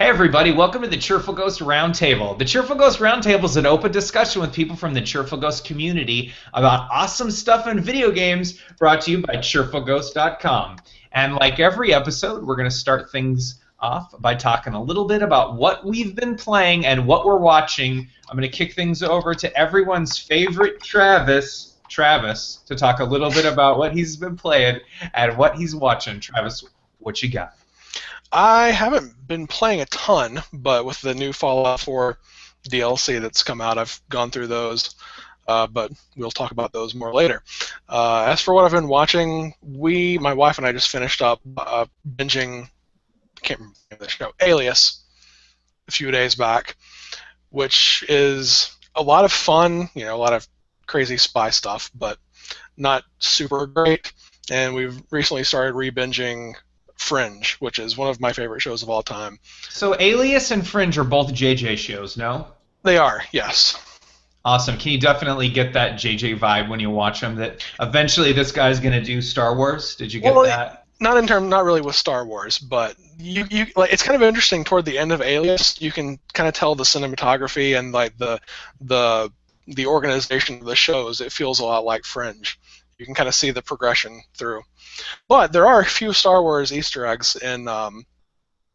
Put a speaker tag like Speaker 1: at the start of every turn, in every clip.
Speaker 1: Hey everybody, welcome to the Cheerful Ghost Roundtable. The Cheerful Ghost Roundtable is an open discussion with people from the Cheerful Ghost community about awesome stuff in video games, brought to you by cheerfulghost.com. And like every episode, we're going to start things off by talking a little bit about what we've been playing and what we're watching. I'm going to kick things over to everyone's favorite Travis, to talk a little bit about what he's been playing and what he's watching. Travis, what you got?
Speaker 2: I haven't been playing a ton, but with the new Fallout 4 DLC that's come out, I've gone through those, but we'll talk about those more later. As for what I've been watching, my wife and I just finished up binging, I can't remember the show, Alias, a few days back, which is a lot of fun, a lot of crazy spy stuff, but not super great. And we've recently started re-binging Fringe, which is one of my favorite shows of all time.
Speaker 1: So Alias and Fringe are both JJ shows, no?
Speaker 2: They are, yes.
Speaker 1: Awesome. Can you definitely get that JJ vibe when you watch them, that eventually this guy's going to do Star Wars? Did you get that?
Speaker 2: Not really with Star Wars, but you it's kind of interesting toward the end of Alias. You can kind of tell the cinematography and like the organization of the shows. It feels a lot like Fringe. You can kind of see the progression through. But there are a few Star Wars Easter eggs in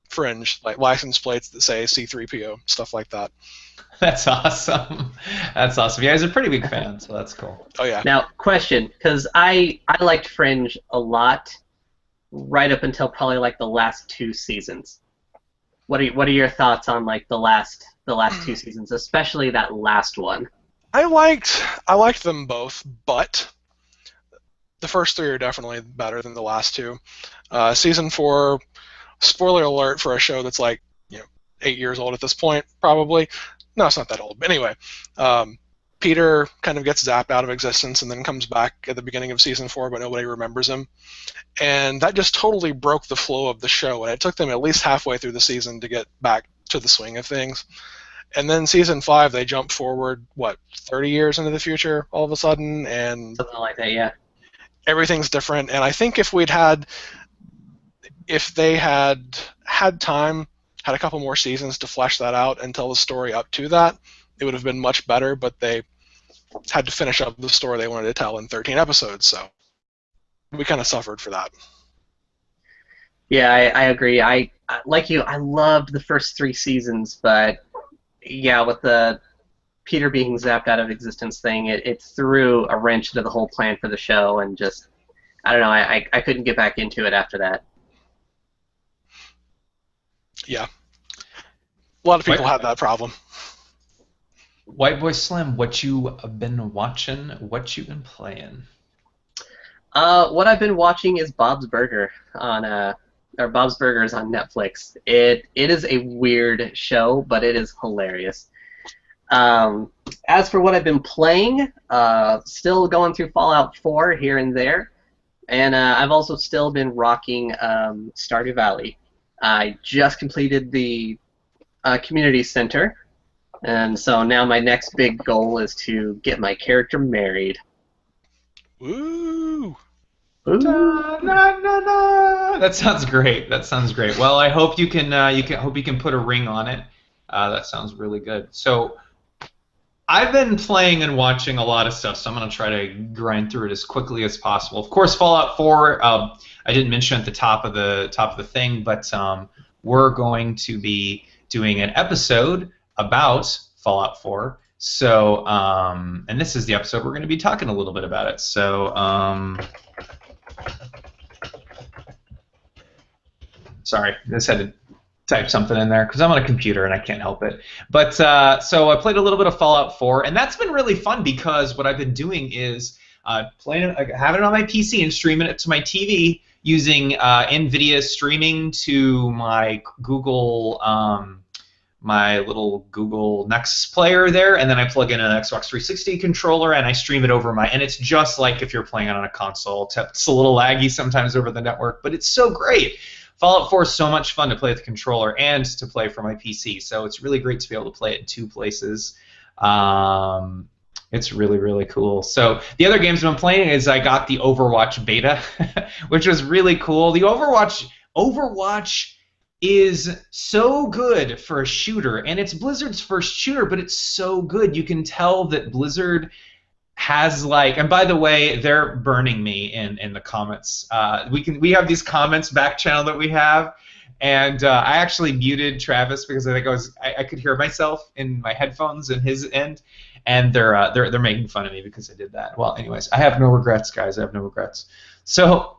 Speaker 2: Fringe, like license plates that say C-3PO, stuff like that.
Speaker 1: That's awesome. That's awesome. Yeah, he's a pretty big fan, so that's cool.
Speaker 2: Oh, yeah.
Speaker 3: Now, question, because I liked Fringe a lot right up until probably like the last two seasons. What are your thoughts on like the last two seasons, especially that last one?
Speaker 2: I liked them both, but the first three are definitely better than the last two. Season 4, spoiler alert for a show that's like 8 years old at this point, probably. No, it's not that old. But anyway, Peter kind of gets zapped out of existence and then comes back at the beginning of Season 4, but nobody remembers him. And that just totally broke the flow of the show, and it took them at least halfway through the season to get back to the swing of things. And then Season 5, they jump forward, 30 years into the future all of a sudden? And
Speaker 3: something like that, yeah.
Speaker 2: Everything's different, and I think if they had time, had a couple more seasons to flesh that out and tell the story up to that, it would have been much better, but they had to finish up the story they wanted to tell in 13 episodes, so we kind of suffered for that.
Speaker 3: Yeah, I agree. I like you, I loved the first 3 seasons, but yeah, with the Peter being zapped out of existence thing, it threw a wrench into the whole plan for the show, and just, I don't know, I couldn't get back into it after that.
Speaker 2: Yeah. A lot of people had that problem.
Speaker 1: White Boy Slim, what you been watching, what you been playing?
Speaker 3: What I've been watching is Bob's Burgers on Netflix. It is a weird show, but it is hilarious. As for what I've been playing, still going through Fallout 4 here and there, and I've also still been rocking Stardew Valley. I just completed the community center, and so now my next big goal is to get my character married.
Speaker 2: Woo!
Speaker 3: Ooh.
Speaker 1: Da, na, na, na. That sounds great. That sounds great. Well, I hope you can put a ring on it. That sounds really good. So I've been playing and watching a lot of stuff, so I'm going to try to grind through it as quickly as possible. Of course, Fallout 4, I didn't mention at the top of the thing, but we're going to be doing an episode about Fallout 4. So, and this is the episode we're going to be talking a little bit about it. So, sorry, I just had to type something in there because I'm on a computer and I can't help it. But so I played a little bit of Fallout 4, and that's been really fun because what I've been doing is having it on my PC and streaming it to my TV using NVIDIA streaming to my Google, my little Google Nexus player there, and then I plug in an Xbox 360 controller and I stream it over and it's just like if you're playing it on a console. It's a little laggy sometimes over the network, but it's so great. Fallout 4 is so much fun to play with the controller and to play for my PC, so it's really great to be able to play it in 2 places. It's really, really cool. So the other games I've been playing is I got the Overwatch beta, which was really cool. The Overwatch is so good for a shooter, and it's Blizzard's first shooter, but it's so good. You can tell that Blizzard has like, and by the way, they're burning me in the comments. We have these comments back channel that we have, and I actually muted Travis because I think I could hear myself in my headphones in his end, and they're making fun of me because I did that. Well, anyways, I have no regrets, guys. I have no regrets. So.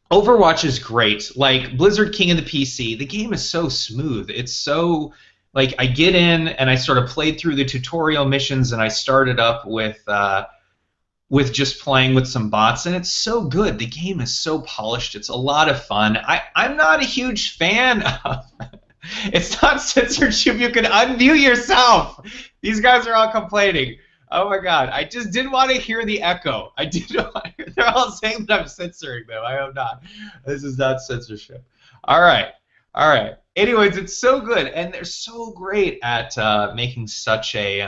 Speaker 1: Overwatch is great. Like, Blizzard King of the PC, the game is so smooth. It's so, like, I get in and I sort of played through the tutorial missions and I started up with just playing with some bots, and it's so good. The game is so polished. It's a lot of fun. I'm not a huge fan of... It's not censorship. You can unmute yourself. These guys are all complaining. Oh my God! I just didn't want to hear the echo. I didn't want to hear. They're all saying that I'm censoring them. I am not. This is not censorship. All right, all right. Anyways, it's so good, and they're so great at making such a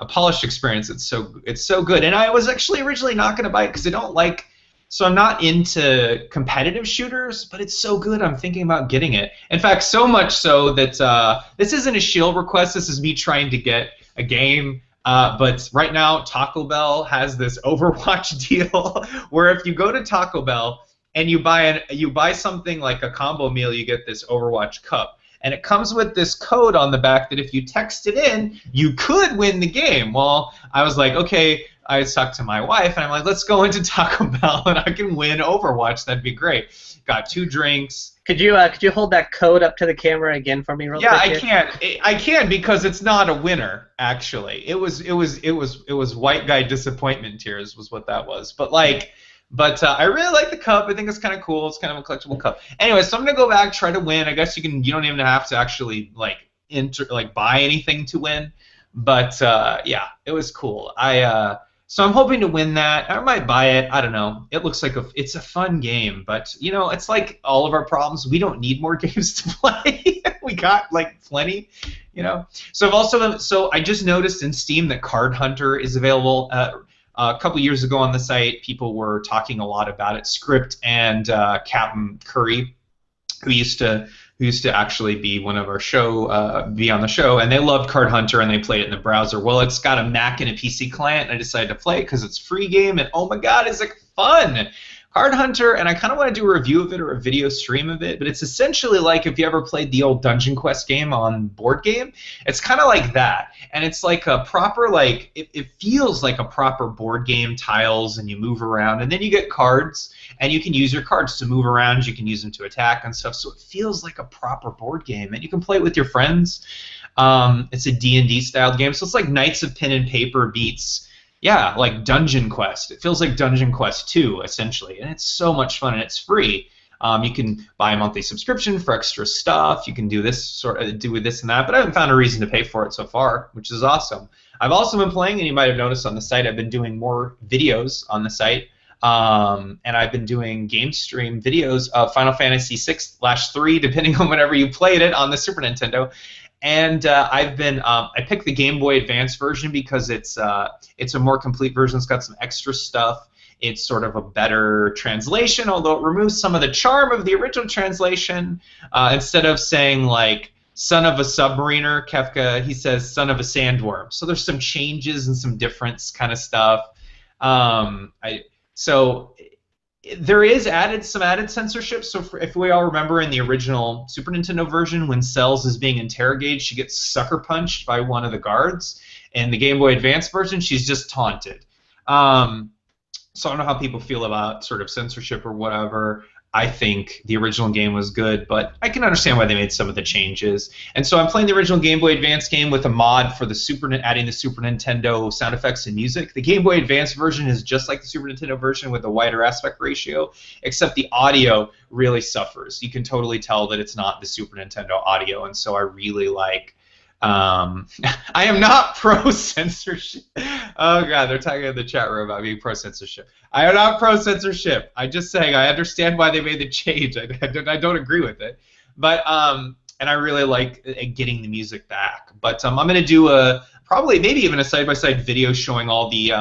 Speaker 1: polished experience. It's so good. And I was actually originally not going to buy it because I don't like. So I'm not into competitive shooters, but it's so good. I'm thinking about getting it. In fact, so much so that this isn't a shield request. This is me trying to get a game. But right now, Taco Bell has this Overwatch deal where if you go to Taco Bell and you buy something like a combo meal, you get this Overwatch cup. And it comes with this code on the back that if you text it in, you could win the game. Well, I was like, okay, I talked to my wife, and I'm like, let's go into Taco Bell, and I can win Overwatch. That'd be great. Got 2 drinks. Could you
Speaker 3: hold that code up to the camera again for me real quick?
Speaker 1: Yeah, I can because it's not a winner, actually. It was white guy disappointment tears was what that was. But I really like the cup. I think it's kind of cool. It's kind of a collectible cup. Anyway, so I'm gonna go back, try to win. I guess you don't even have to actually buy anything to win. But yeah, it was cool. So I'm hoping to win that. I might buy it. I don't know. It looks like it's a fun game, but it's like all of our problems. We don't need more games to play. We got plenty, So I just noticed in Steam that Card Hunter is available. A couple years ago on the site, people were talking a lot about it. Script and Captain Curry, who used to actually be one of our be on the show, and they loved Card Hunter and they played it in the browser. Well, it's got a Mac and a PC client, and I decided to play it because it's a free game, and oh my God, it's fun! Card Hunter, and I kind of want to do a review of it or a video stream of it, but it's essentially like if you ever played the old Dungeon Quest game on board game. It's kind of like that, and it's like a proper, it feels like a proper board game, tiles, and you move around, and then you get cards, and you can use your cards to move around, you can use them to attack and stuff, so it feels like a proper board game, and you can play it with your friends. It's a D&D styled game, so it's like Knights of Pen and Paper beats... Yeah, like Dungeon Quest. It feels like Dungeon Quest 2, essentially, and it's so much fun, and it's free. You can buy a monthly subscription for extra stuff. You can do this do this and that, but I haven't found a reason to pay for it so far, which is awesome. I've also been playing, and you might have noticed on the site, I've been doing more videos on the site, and I've been doing game stream videos of Final Fantasy 6/3, depending on whenever you played it on the Super Nintendo. And I picked the Game Boy Advance version because it's a more complete version. It's got some extra stuff. It's sort of a better translation, although it removes some of the charm of the original translation. Instead of saying son of a submariner, Kefka, he says son of a sandworm. So there's some changes and some difference kind of stuff. There is some added censorship. So if we all remember in the original Super Nintendo version, when Cells is being interrogated, she gets sucker punched by one of the guards. In the Game Boy Advance version, she's just taunted. So I don't know how people feel about sort of censorship or whatever. I think the original game was good, but I can understand why they made some of the changes. And so I'm playing the original Game Boy Advance game with a mod for adding the Super Nintendo sound effects and music. The Game Boy Advance version is just like the Super Nintendo version with a wider aspect ratio, except the audio really suffers. You can totally tell that it's not the Super Nintendo audio, and so I really like... I am not pro-censorship. Oh God, they're talking in the chat room about being pro-censorship. I am not pro-censorship. I'm just saying I understand why they made the change. I don't agree with it, but and I really like getting the music back. But I'm gonna do a probably maybe even a side-by-side video showing all the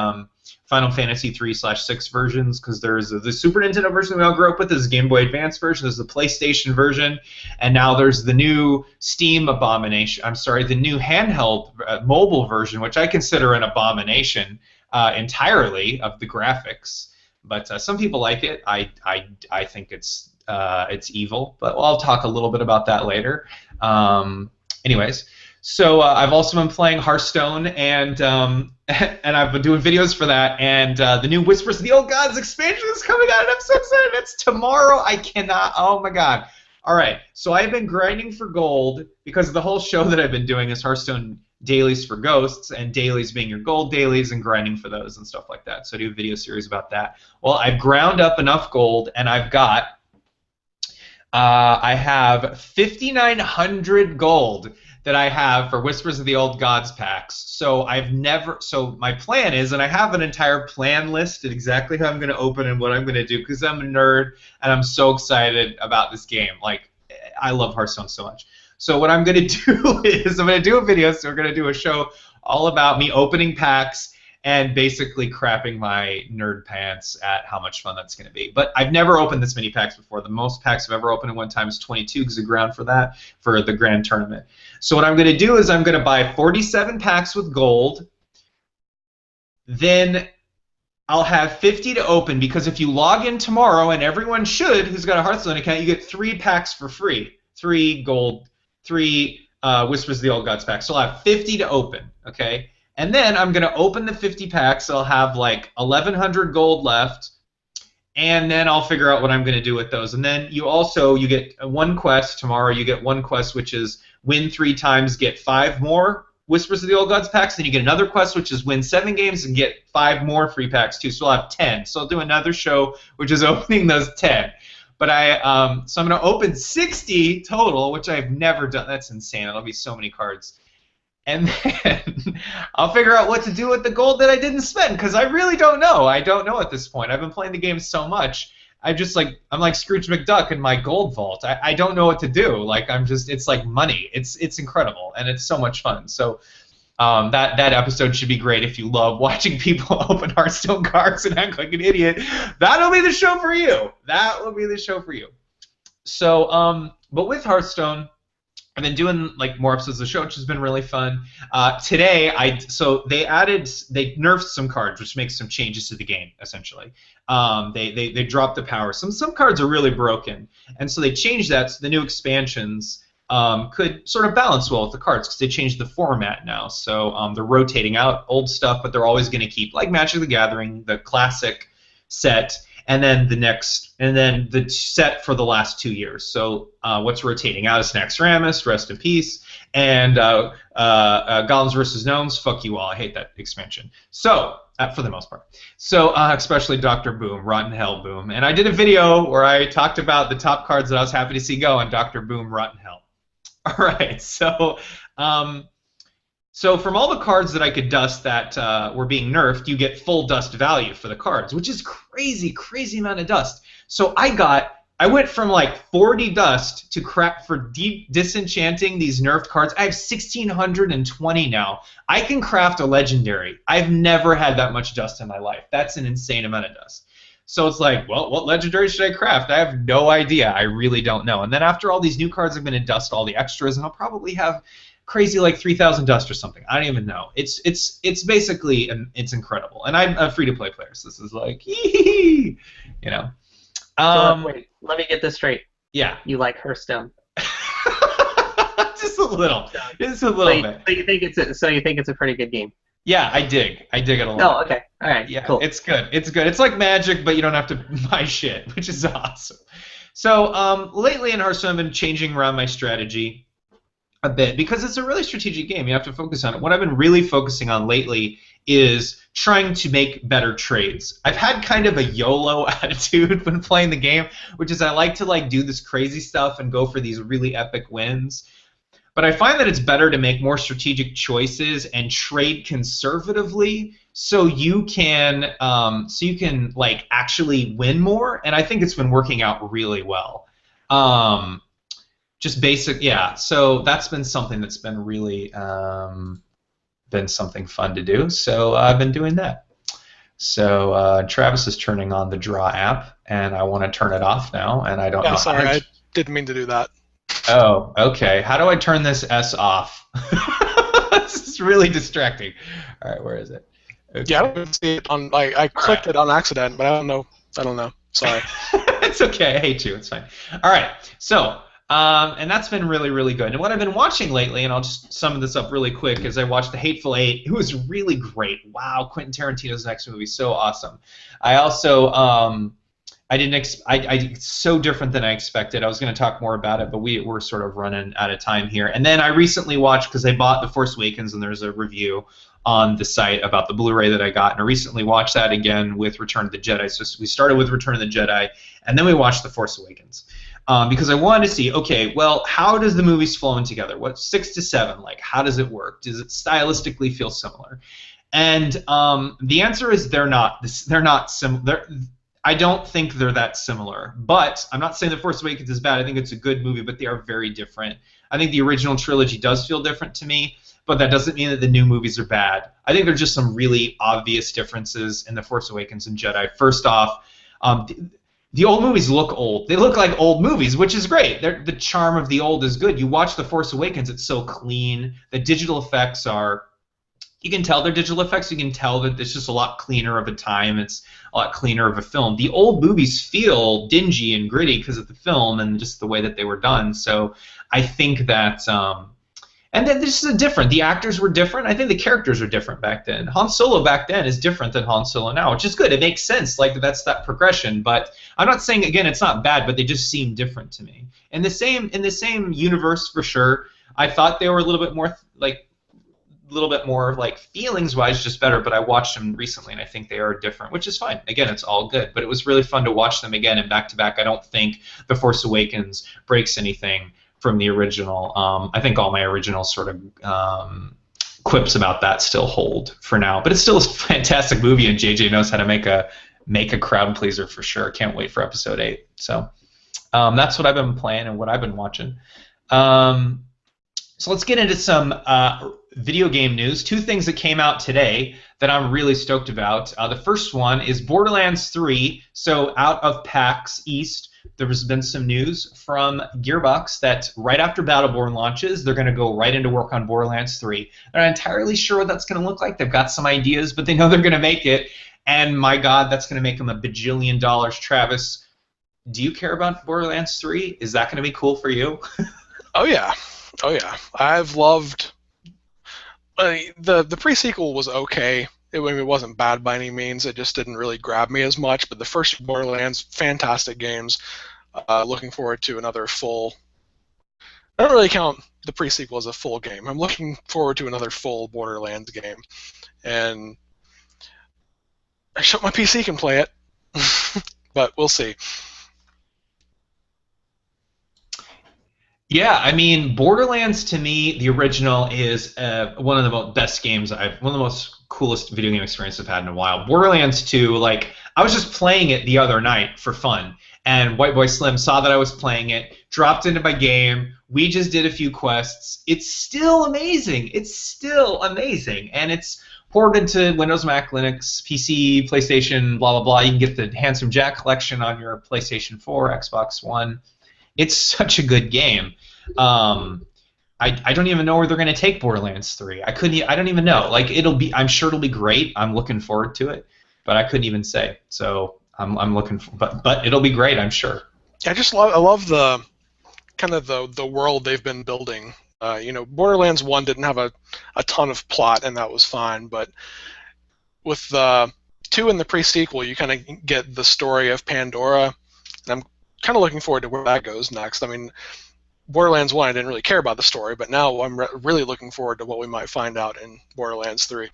Speaker 1: Final Fantasy 3/6 versions, because there's the Super Nintendo version we all grew up with, there's the Game Boy Advance version, there's the PlayStation version, and now there's the new Steam abomination. I'm sorry, the new handheld mobile version, which I consider an abomination entirely of the graphics. But some people like it. I think it's evil. But I'll talk a little bit about that later. Anyways. So I've also been playing Hearthstone, and I've been doing videos for that. And the new Whispers of the Old Gods expansion is coming out, and I'm so excited. It's tomorrow. I cannot. Oh my god! All right. So I've been grinding for gold because the whole show that I've been doing is Hearthstone dailies for ghosts, and dailies being your gold dailies, and grinding for those and stuff like that. So I do a video series about that. Well, I've ground up enough gold, and I've got. I have 5,900 gold that I have for Whispers of the Old Gods packs. So my plan is, and I have an entire plan list of exactly how I'm going to open and what I'm going to do, because I'm a nerd and I'm so excited about this game. Like, I love Hearthstone so much. So what I'm going to do is I'm going to do a video, so we're going to do a show all about me opening packs and basically crapping my nerd pants at how much fun that's going to be. But I've never opened this many packs before. The most packs I've ever opened at one time is 22, because I ground for that for the grand tournament. So what I'm going to do is I'm going to buy 47 packs with gold. Then I'll have 50 to open, because if you log in tomorrow, and everyone should who's got a Hearthstone account, you get 3 packs for free. 3 gold, 3 Whispers of the Old Gods packs. So I'll have 50 to open, okay? And then I'm going to open the 50 packs. I'll have like 1,100 gold left, and then I'll figure out what I'm going to do with those. And then you get one quest tomorrow. You get one quest, which is win 3 times, get 5 more Whispers of the Old Gods packs. Then you get another quest, which is win 7 games and get 5 more free packs too. So I'll have 10. So I'll do another show, which is opening those 10. But so I'm going to open 60 total, which I've never done. That's insane. It'll be so many cards. And then I'll figure out what to do with the gold that I didn't spend, because I really don't know. I don't know at this point. I've been playing the game so much. I'm like Scrooge McDuck in my gold vault. I don't know what to do. Like, it's like money. It's incredible, and it's so much fun. So that episode should be great if you love watching people open Hearthstone cards and act like an idiot. That'll be the show for you. That will be the show for you. So but with Hearthstone, I've been doing like more episodes of the show, which has been really fun. Today, they nerfed some cards, which makes some changes to the game essentially. They dropped the power. Some cards are really broken, and so they changed that so the new expansions could sort of balance well with the cards, because they changed the format now. So they're rotating out old stuff, but they're always going to keep like Magic the Gathering, the classic set. And then the set for the last 2 years. So what's rotating out is Naxxramas, rest in peace, and Golems vs. Gnomes, fuck you all. I hate that expansion. So for the most part. So especially Dr. Boom, Rotten Hell Boom. And I did a video where I talked about the top cards that I was happy to see go on Dr. Boom, Rotten Hell. All right. So so from all the cards that I could dust that were being nerfed, you get full dust value for the cards, which is crazy, crazy amount of dust. So I went from like 40 dust to crap for disenchanting these nerfed cards. I have 1,620 now. I can craft a legendary. I've never had that much dust in my life. That's an insane amount of dust. So it's like, well, what legendary should I craft? I have no idea. I really don't know. And then after all these new cards, I'm going to dust all the extras, and I'll probably have crazy like 3,000 dust or something. I don't even know. It's basically it's incredible. And I'm a free-to-play player, so this is like, you know.
Speaker 3: So wait, let me get this straight.
Speaker 1: Yeah.
Speaker 3: You like Hearthstone?
Speaker 1: Just a little. Just a little bit.
Speaker 3: So you think it's a pretty good game?
Speaker 1: Yeah, I dig it a lot.
Speaker 3: Oh, okay. All right.
Speaker 1: Yeah,
Speaker 3: cool.
Speaker 1: It's good. It's good. It's like Magic, but you don't have to buy shit, which is awesome. So lately in Hearthstone, I've been changing around my strategy a bit, because it's a really strategic game. You have to focus on it. What I've been really focusing on lately is trying to make better trades. I've had kind of a YOLO attitude when playing the game, which is I like to like do this crazy stuff and go for these really epic wins. But I find that it's better to make more strategic choices and trade conservatively, so you can like actually win more. And I think it's been working out really well. Just basic, yeah. So that's been something that's been really been something fun to do. So I've been doing that. So Travis is turning on the Draw app, and I want to turn it off now, and I don't know
Speaker 2: sorry,
Speaker 1: how to...
Speaker 2: I didn't mean to do that.
Speaker 1: Oh, okay. How do I turn this S off? This is really distracting. All right, where is it? Okay.
Speaker 2: Yeah, I don't see it on. I clicked it on accident, but I don't know. Sorry.
Speaker 1: It's okay. I hate you. It's fine. All right. So, and that's been really, really good. And what I've been watching lately, and I'll just sum this up really quick, is I watched The Hateful Eight. It was really great. Wow, Quentin Tarantino's next movie, so awesome. I also, it's so different than I expected. I was going to talk more about it, but we're sort of running out of time here. And then I recently watched, because I bought The Force Awakens, and there's a review on the site about the Blu-ray that I got, and I recently watched that again with Return of the Jedi. So we started with Return of the Jedi, and then we watched The Force Awakens. Because I wanted to see, okay, well, how does the movies flow in together? What 6 to 7, like, how does it work? Does it stylistically feel similar? And the answer is they're not. I don't think they're that similar. But I'm not saying The Force Awakens is bad. I think it's a good movie, but they are very different. I think the original trilogy does feel different to me, but that doesn't mean that the new movies are bad. I think there are just some really obvious differences in The Force Awakens and Jedi. First off, the old movies look old. They look like old movies, which is great. The charm of the old is good. You watch The Force Awakens, it's so clean. The digital effects are... You can tell they're digital effects. You can tell that it's just a lot cleaner of a time. It's a lot cleaner of a film. The old movies feel dingy and gritty because of the film and just the way that they were done. So I think that... and then this is different. The actors were different. I think the characters were different back then. Han Solo back then is different than Han Solo now, which is good. It makes sense. Like, that's that progression. But I'm not saying, again, it's not bad, but they just seem different to me. In the same universe, for sure, I thought they were a little bit more feelings-wise just better, but I watched them recently, and I think they are different, which is fine. Again, it's all good. But it was really fun to watch them again, and back-to-back. I don't think The Force Awakens breaks anything from the original. I think all my original sort of quips about that still hold for now. But it's still a fantastic movie, and JJ knows how to make a crowd pleaser for sure. Can't wait for episode 8. So that's what I've been playing and what I've been watching. So let's get into some video game news. 2 things that came out today that I'm really stoked about. The first one is Borderlands 3. So out of PAX East, there has been some news from Gearbox that right after Battleborn launches, they're going to go right into work on Borderlands 3. They're not entirely sure what that's going to look like. They've got some ideas, but they know they're going to make it. And my God, that's going to make them $1 bajillion. Travis, do you care about Borderlands 3? Is that going to be cool for you?
Speaker 2: Oh yeah. I've loved the pre-sequel was okay. It wasn't bad by any means. It just didn't really grab me as much. But the first Borderlands, fantastic games. Looking forward to another full... I don't really count the pre-sequel as a full game. I'm looking forward to another full Borderlands game. And I hope my PC can play it. But we'll see.
Speaker 1: Yeah, I mean, Borderlands to me, the original is one of the best games one of the most coolest video game experiences I've had in a while. Borderlands 2, like, I was just playing it the other night for fun, and White Boy Slim saw that I was playing it, dropped into my game. We just did a few quests. It's still amazing. And it's ported to Windows, Mac, Linux, PC, PlayStation, blah, blah, blah. You can get the Handsome Jack collection on your PlayStation 4, Xbox One. It's such a good game. I don't even know where they're going to take Borderlands 3. I don't even know. Like, I'm sure it'll be great. I'm looking forward to it, but I couldn't even say. So I'm looking for, but it'll be great, I'm sure.
Speaker 2: I love the kind of the world they've been building. Borderlands 1 didn't have a ton of plot, and that was fine. But with 2 in the pre-sequel, you kind of get the story of Pandora, and I'm kind of looking forward to where that goes next. I mean, Borderlands 1, I didn't really care about the story, but now I'm really looking forward to what we might find out in Borderlands 3.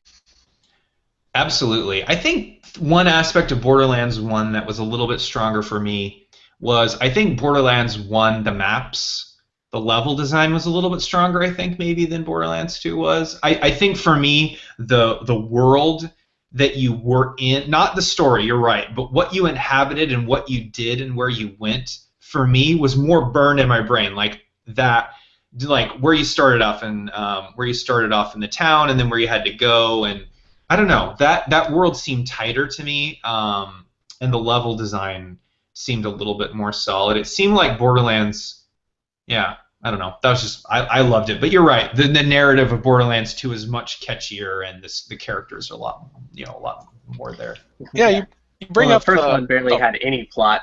Speaker 1: Absolutely. I think one aspect of Borderlands 1 that was a little bit stronger for me was, I think Borderlands 1, the maps, the level design was a little bit stronger, I think, maybe than Borderlands 2 was. I think for me, the world that you were in, not the story, you're right, but what you inhabited and what you did and where you went, for me, was more burned in my brain. Like, that like where you started off in the town, and then where you had to go, and I don't know, that world seemed tighter to me, and the level design seemed a little bit more solid. It seemed like Borderlands, yeah, I don't know. That was just I loved it. But you're right. The narrative of Borderlands 2 is much catchier, and the characters are a lot more there.
Speaker 2: Yeah, you bring up
Speaker 3: the first one barely had any plot.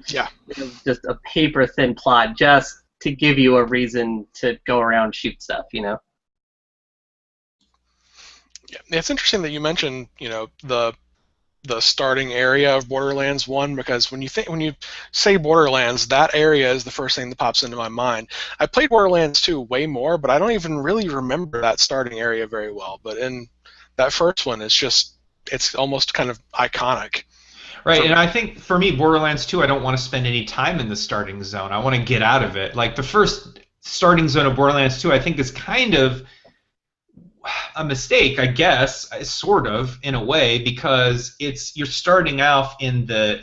Speaker 2: Yeah,
Speaker 3: it was just a paper thin plot, just to give you a reason to go around shoot stuff.
Speaker 2: Yeah, it's interesting that you mentioned the starting area of Borderlands 1, because when you say Borderlands, that area is the first thing that pops into my mind. I played Borderlands 2 way more, but I don't even really remember that starting area very well. But in that first one, it's almost kind of iconic.
Speaker 1: Right, and I think for me, Borderlands 2, I don't want to spend any time in the starting zone. I want to get out of it. Like the first starting zone of Borderlands 2, I think is kind of a mistake, I guess, sort of in a way, because you're starting off in the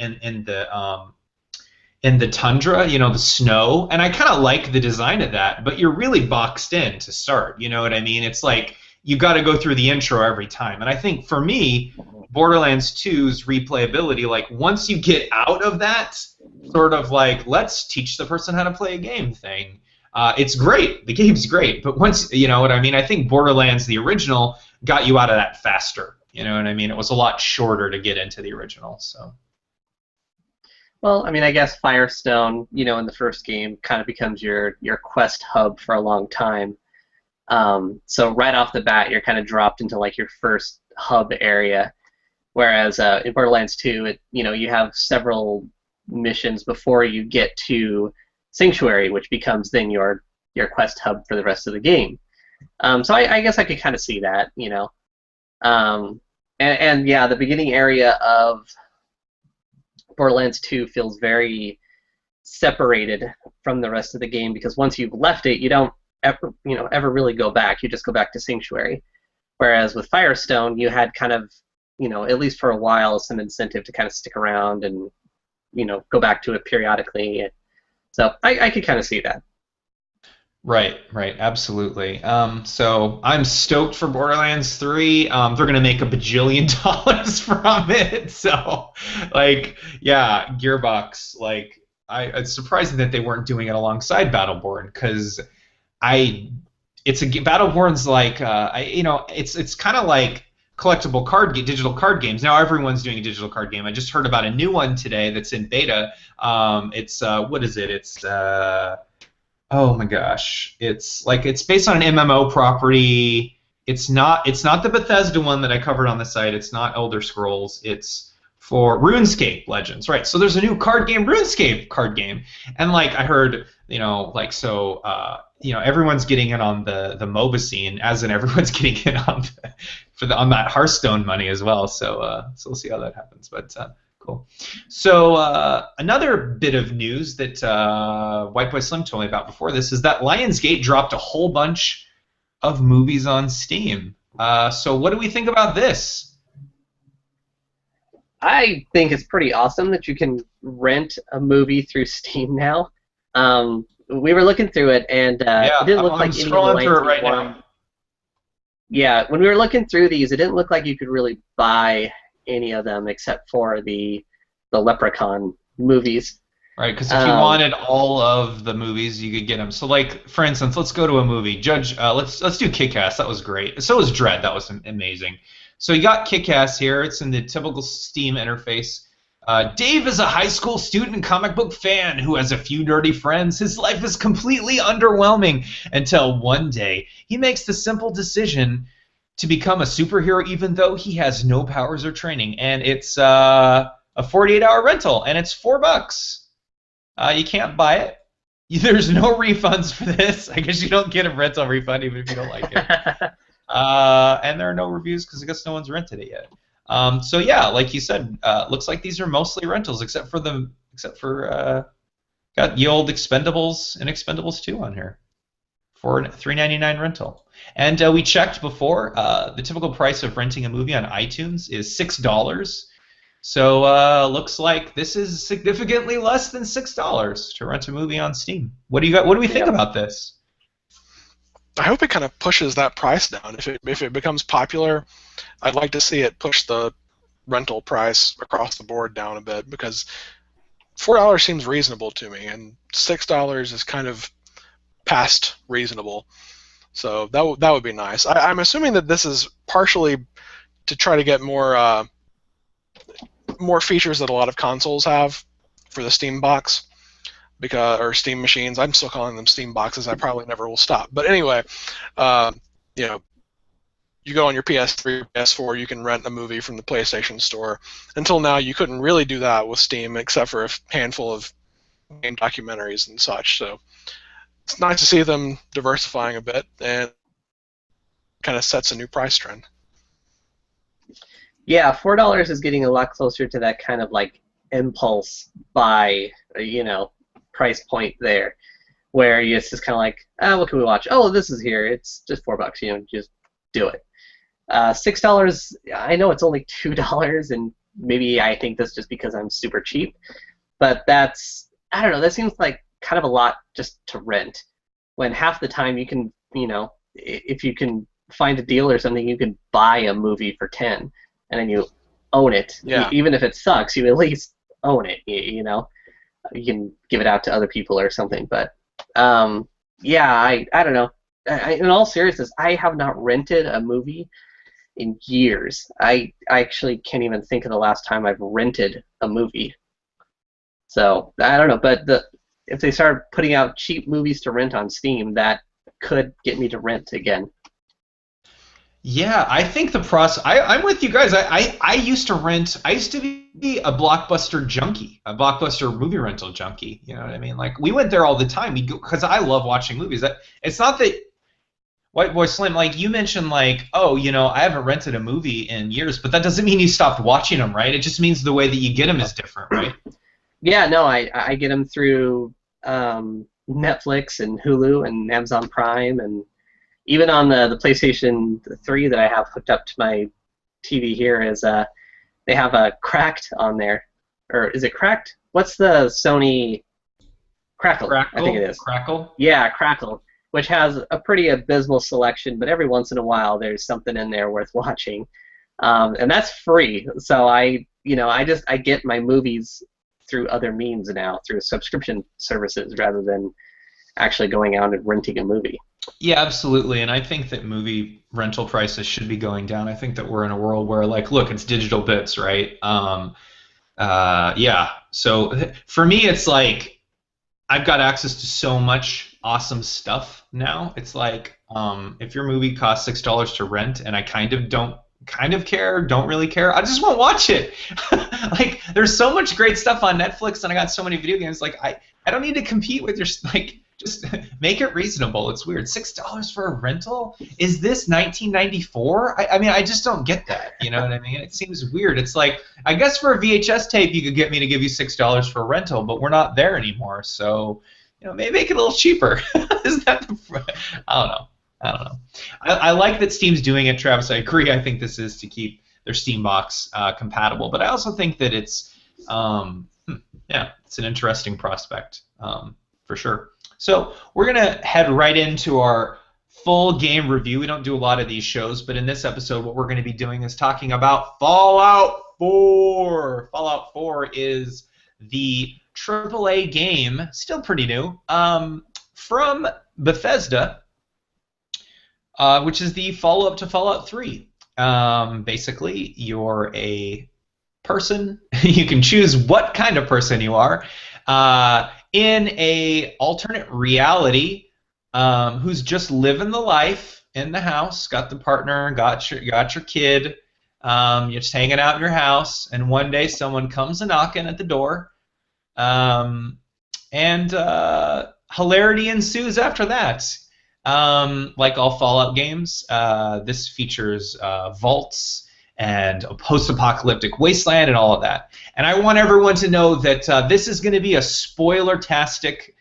Speaker 1: tundra, the snow, and I kind of like the design of that, but you're really boxed in to start. You know what I mean? It's like you got to go through the intro every time, and I think for me, Borderlands 2's replayability, like once you get out of that sort of like let's teach the person how to play a game thing. It's great. The game's great, but once you know what I mean, I think Borderlands the original got you out of that faster. You know what I mean? It was a lot shorter to get into the original. So.
Speaker 3: Well, I mean, I guess Firestone, in the first game, kind of becomes your quest hub for a long time. So right off the bat, you're kind of dropped into like your first hub area, whereas in Borderlands 2, you have several missions before you get to Sanctuary, which becomes then your quest hub for the rest of the game. So I guess I could kind of see that, and yeah, the beginning area of Borderlands 2 feels very separated from the rest of the game, because once you've left it, you don't ever really go back. You just go back to Sanctuary. Whereas with Firestone, you had kind of, at least for a while, some incentive to kind of stick around and, go back to it periodically. So I could kind of see that.
Speaker 1: Right, absolutely. So I'm stoked for Borderlands 3. They're gonna make $1 bajillion from it. So, yeah, Gearbox. It's surprising that they weren't doing it alongside Battleborn, because Battleborn's it's kind of like collectible digital card games. Now everyone's doing a digital card game. I just heard about a new one today that's in beta. It's what is it? It's oh my gosh. It's based on an MMO property. It's not the Bethesda one that I covered on the site. It's not Elder Scrolls. It's for RuneScape Legends, right? So there's a new card game, RuneScape card game, and I heard, everyone's getting in on the MOBA scene, as in everyone's getting in on on that Hearthstone money as well. So we'll see how that happens. But cool. So another bit of news that White Boy Slim told me about before this is that Lionsgate dropped a whole bunch of movies on Steam. So what do we think about this?
Speaker 3: I think it's pretty awesome that you can rent a movie through Steam now. We were looking through it, and it didn't look like any of the
Speaker 1: scrolling through it right now.
Speaker 3: Yeah, when we were looking through these, it didn't look like you could really buy any of them except for the Leprechaun movies.
Speaker 1: Right, because if you wanted all of the movies, you could get them. So, for instance, let's go to a movie. Let's do Kick-Ass. That was great. So was Dread. That was amazing. So you got Kick-Ass here. It's in the typical Steam interface. Dave is a high school student and comic book fan who has a few nerdy friends. His life is completely underwhelming until one day he makes the simple decision to become a superhero even though he has no powers or training. And it's a 48-hour rental, and it's $4. You can't buy it. There's no refunds for this. I guess you don't get a rental refund even if you don't like it. And there are no reviews because I guess no one's rented it yet. So yeah, like you said, looks like these are mostly rentals, except for got the old Expendables and Expendables 2 on here for a $3.99 rental. And we checked before. The typical price of renting a movie on iTunes is $6. So looks like this is significantly less than $6 to rent a movie on Steam. What do we think about this?
Speaker 2: I hope it kind of pushes that price down. If it becomes popular, I'd like to see it push the rental price across the board down a bit, because $4 seems reasonable to me, and $6 is kind of past reasonable. So that would be nice. I'm assuming that this is partially to try to get more features that a lot of consoles have for the Steam box, or Steam machines. I'm still calling them Steam boxes. I probably never will stop. But anyway, you know, you go on your PS3, PS4, you can rent a movie from the PlayStation Store. Until now, you couldn't really do that with Steam, except for a handful of game documentaries and such. So it's nice to see them diversifying a bit, and kind of sets a new price trend.
Speaker 3: Yeah, $4 is getting a lot closer to that kind of like impulse buy, price point there, where it's just kind of like, what can we watch? Oh, this is here. It's just $4. Just do it. $6. I know it's only $2, and maybe I think that's just because I'm super cheap, but that's, I don't know. That seems like kind of a lot just to rent, when half the time you can, if you can find a deal or something, you can buy a movie for 10, and then you own it.
Speaker 2: Yeah.
Speaker 3: Even if it sucks, you at least own it. You can give it out to other people or something. But yeah, I don't know. In all seriousness, I have not rented a movie in years. I actually can't even think of the last time I've rented a movie. So I don't know, but if they start putting out cheap movies to rent on Steam, that could get me to rent again.
Speaker 1: Yeah, I think the process. I'm with you guys. I used to rent. I used to be a Blockbuster junkie, a Blockbuster movie rental junkie. You know what I mean? Like, we went there all the time because I love watching movies. It's not that White Boy Slim, like you mentioned, like, oh, I haven't rented a movie in years, but that doesn't mean you stopped watching them, right? It just means the way that you get them is different, right?
Speaker 3: Yeah, no, I get them through Netflix and Hulu and Amazon Prime, and even on the PlayStation 3 that I have hooked up to my TV here is they have a Cracked on there. Or is it Cracked? What's the Sony Crackle? I think it is.
Speaker 1: Crackle?
Speaker 3: Yeah, Crackle, which has a pretty abysmal selection, but every once in a while there's something in there worth watching. And that's free. So I get my movies through other means now, through subscription services, rather than actually going out and renting a movie.
Speaker 1: Yeah, absolutely, and I think that movie rental prices should be going down. I think that we're in a world where, like, look, it's digital bits, right? Yeah. So for me, it's like I've got access to so much awesome stuff now. It's like if your movie costs $6 to rent, and I kind of care, don't really care, I just won't watch it. Like, there's so much great stuff on Netflix, and I got so many video games. Like, I don't need to compete with your, like, just make it reasonable. It's weird. $6 for a rental? Is this 1994? I mean, I just don't get that. You know what I mean? It seems weird. It's like, I guess for a VHS tape, you could get me to give you $6 for a rental, but we're not there anymore. So, maybe make it a little cheaper. Is that I don't know. I like that Steam's doing it, Travis. I agree. I think this is to keep their Steam box compatible, but I also think that it's it's an interesting prospect for sure. So we're going to head right into our full game review. We don't do a lot of these shows, but in this episode what we're going to be doing is talking about Fallout 4. Fallout 4 is the AAA game, still pretty new, from Bethesda, which is the follow-up to Fallout 3. Basically, you're a person. You can choose what kind of person you are. In a alternate reality, who's just living the life in the house, got the partner, got your kid, you're just hanging out in your house, and one day someone comes a knocking at the door, and hilarity ensues after that. Like all Fallout games, this features vaults and a post-apocalyptic wasteland and all of that. And I want everyone to know that this is going to be a spoiler-tastic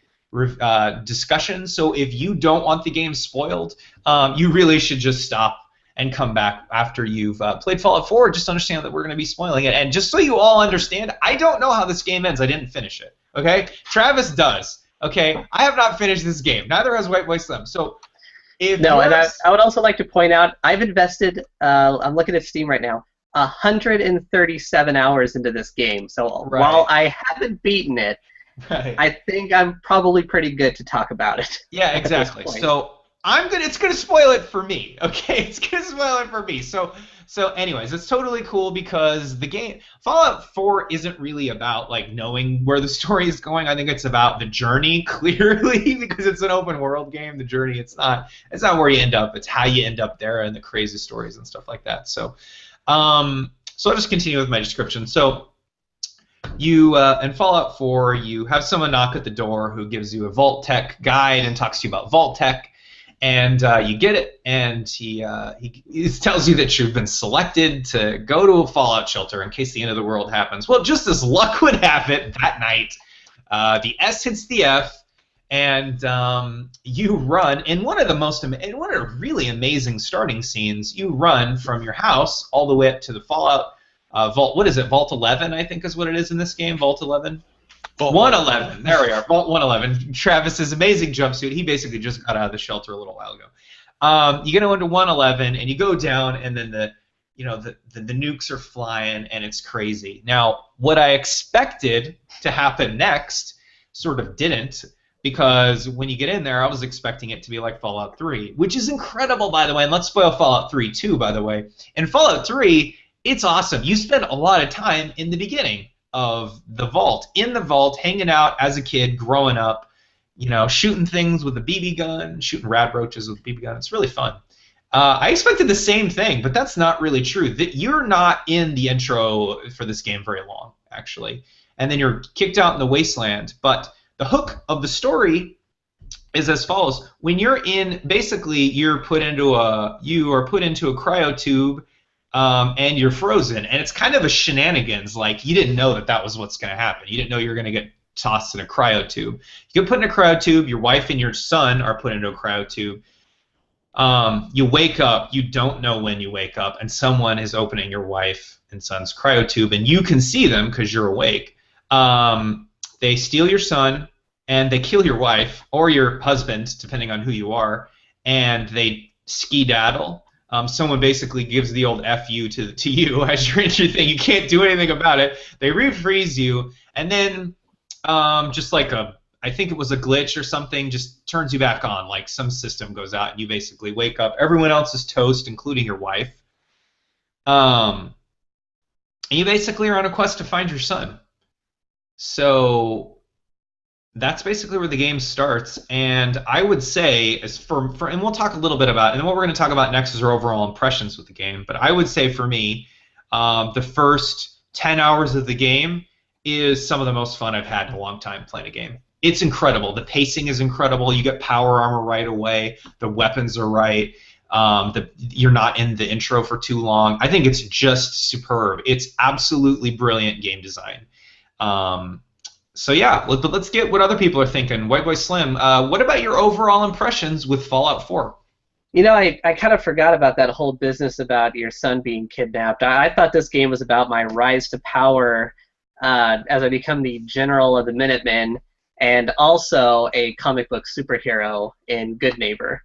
Speaker 1: discussion, so if you don't want the game spoiled, you really should just stop and come back after you've played Fallout 4. Just understand that we're going to be spoiling it. And just so you all understand, I don't know how this game ends. I didn't finish it. Okay? Travis does. Okay? I have not finished this game. Neither has White Boy Slim. So If
Speaker 3: No, and
Speaker 1: you're
Speaker 3: I would also like to point out I've invested. I'm looking at Steam right now. 137 hours into this game. So
Speaker 1: Right.
Speaker 3: while I haven't beaten it,
Speaker 1: right.
Speaker 3: I think I'm probably pretty good to talk about it.
Speaker 1: Yeah,
Speaker 3: at this
Speaker 1: exactly.
Speaker 3: point.
Speaker 1: So it's gonna spoil it for me. Okay, it's gonna spoil it for me. So anyways, it's totally cool because the game Fallout 4 isn't really about like knowing where the story is going. I think it's about the journey clearly because it's an open world game. The journey, it's not where you end up. It's how you end up there and the crazy stories and stuff like that. So so I'll just continue with my description. So you in Fallout 4, you have someone knock at the door who gives you a Vault Tech guide and talks to you about Vault Tech, and you get it, and he tells you that you've been selected to go to a Fallout shelter in case the end of the world happens. Well, just as luck would have it, that night, the S hits the F, and you run in one of the really amazing starting scenes. You run from your house all the way up to the Fallout Vault. What is it? Vault 11, I think, is what it is in this game. Vault 11.
Speaker 2: Vault
Speaker 1: 111. There we are. Vault 111. Travis's amazing jumpsuit. He basically just got out of the shelter a little while ago. You go into 111 and you go down, and then the nukes are flying and it's crazy. Now, what I expected to happen next sort of didn't. Because when you get in there, I was expecting it to be like Fallout 3, which is incredible, by the way. And let's spoil Fallout 3 too, by the way. In Fallout 3, it's awesome. You spend a lot of time in the beginning of the vault, hanging out as a kid, growing up, shooting things with a BB gun, shooting rad roaches with a BB gun. It's really fun. I expected the same thing, but that's not really true. That you're not in the intro for this game very long, actually, and then you're kicked out in the wasteland. But the hook of the story is as follows: when you're in, basically, you are put into a cryo tube. And you're frozen, and it's kind of a shenanigans. Like, you didn't know that was what's going to happen. You didn't know you were going to get tossed in a cryo tube. You get put in a cryo tube. Your wife and your son are put into a cryo tube. You wake up. You don't know when you wake up, and someone is opening your wife and son's cryo tube, and you can see them because you're awake. They steal your son, and they kill your wife or your husband, depending on who you are, and they skedaddle. Someone basically gives the old F you to you as you're in your thing. You can't do anything about it. They refreeze you, and then just like I think it was a glitch or something, just turns you back on. Like some system goes out, and you basically wake up. Everyone else is toast, including your wife. And you basically are on a quest to find your son. So that's basically where the game starts, and I would say, as for and we'll talk a little bit about, and what we're going to talk about next is our overall impressions with the game, but I would say for me, the first 10 hours of the game is some of the most fun I've had in a long time playing a game. It's incredible. The pacing is incredible. You get power armor right away. The weapons are right. You're not in the intro for too long. I think it's just superb. It's absolutely brilliant game design. So yeah, let's get what other people are thinking. White Boy Slim, what about your overall impressions with Fallout 4?
Speaker 3: I kind of forgot about that whole business about your son being kidnapped. I thought this game was about my rise to power as I become the general of the Minutemen, and also a comic book superhero in Good Neighbor.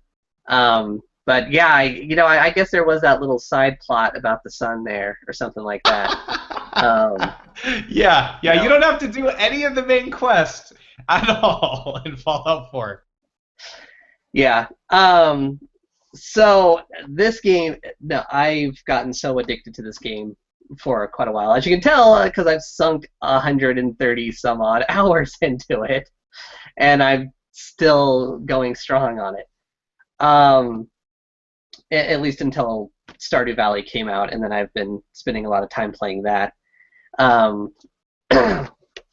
Speaker 3: But yeah, I guess there was that little side plot about the son there, or something like that.
Speaker 1: Yeah, you don't have to do any of the main quests at all in Fallout 4.
Speaker 3: Yeah. So this game, no, I've gotten so addicted to this game for quite a while, as you can tell, because I've sunk 130 some odd hours into it, and I'm still going strong on it. At least until Stardew Valley came out, and then I've been spending a lot of time playing that.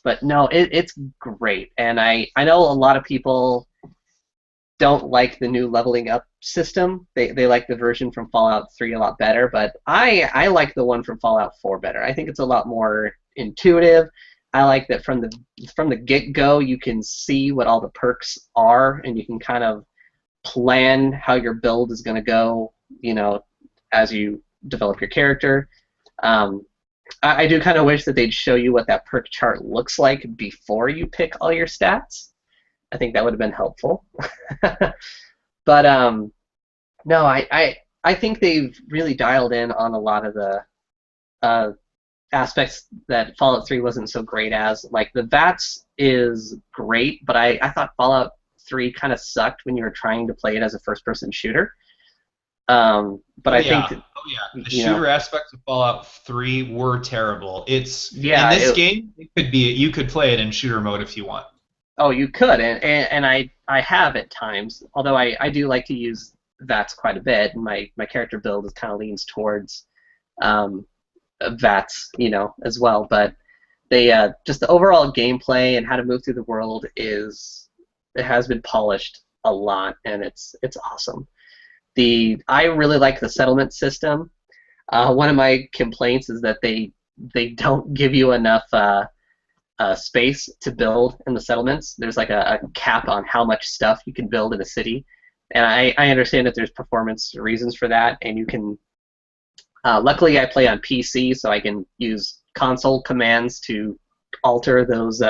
Speaker 3: But no, it's great, and I know a lot of people don't like the new leveling up system. They like the version from Fallout 3 a lot better, but I like the one from Fallout 4 better. I think it's a lot more intuitive. I like that from the get-go you can see what all the perks are, and you can kind of plan how your build is going to go, as you develop your character. I do kind of wish that they'd show you what that perk chart looks like before you pick all your stats. I think that would have been helpful. But No, I think they've really dialed in on a lot of the aspects that Fallout 3 wasn't so great as. Like, the VATS is great, but I thought Fallout 3 kind of sucked when you were trying to play it as a first-person shooter. But I think that,
Speaker 1: the shooter aspects of Fallout 3 were terrible. In this game, you could play it in shooter mode if you want.
Speaker 3: Oh, you could, and I have at times. Although I do like to use VATS quite a bit, and my character build is kind of leans towards VATS, as well. But they just the overall gameplay and how to move through the world it has been polished a lot, and it's awesome. I really like the settlement system. One of my complaints is that they don't give you enough space to build in the settlements. There's like a cap on how much stuff you can build in a city, and I understand that there's performance reasons for that, and you can. Luckily, I play on PC, so I can use console commands to alter those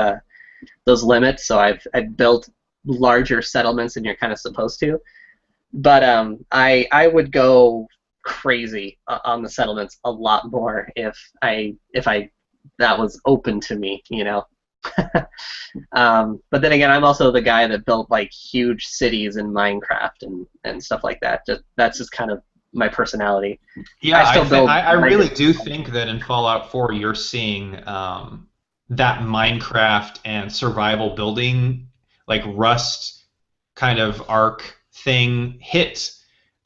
Speaker 3: limits. So I've built larger settlements than you're kind of supposed to. But I would go crazy on the settlements a lot more if that was open to me, But then again, I'm also the guy that built like huge cities in Minecraft and stuff like that. That's just kind of my personality.
Speaker 1: Yeah, I really do think that in Fallout 4 you're seeing that Minecraft and survival building, like Rust kind of arc thing hit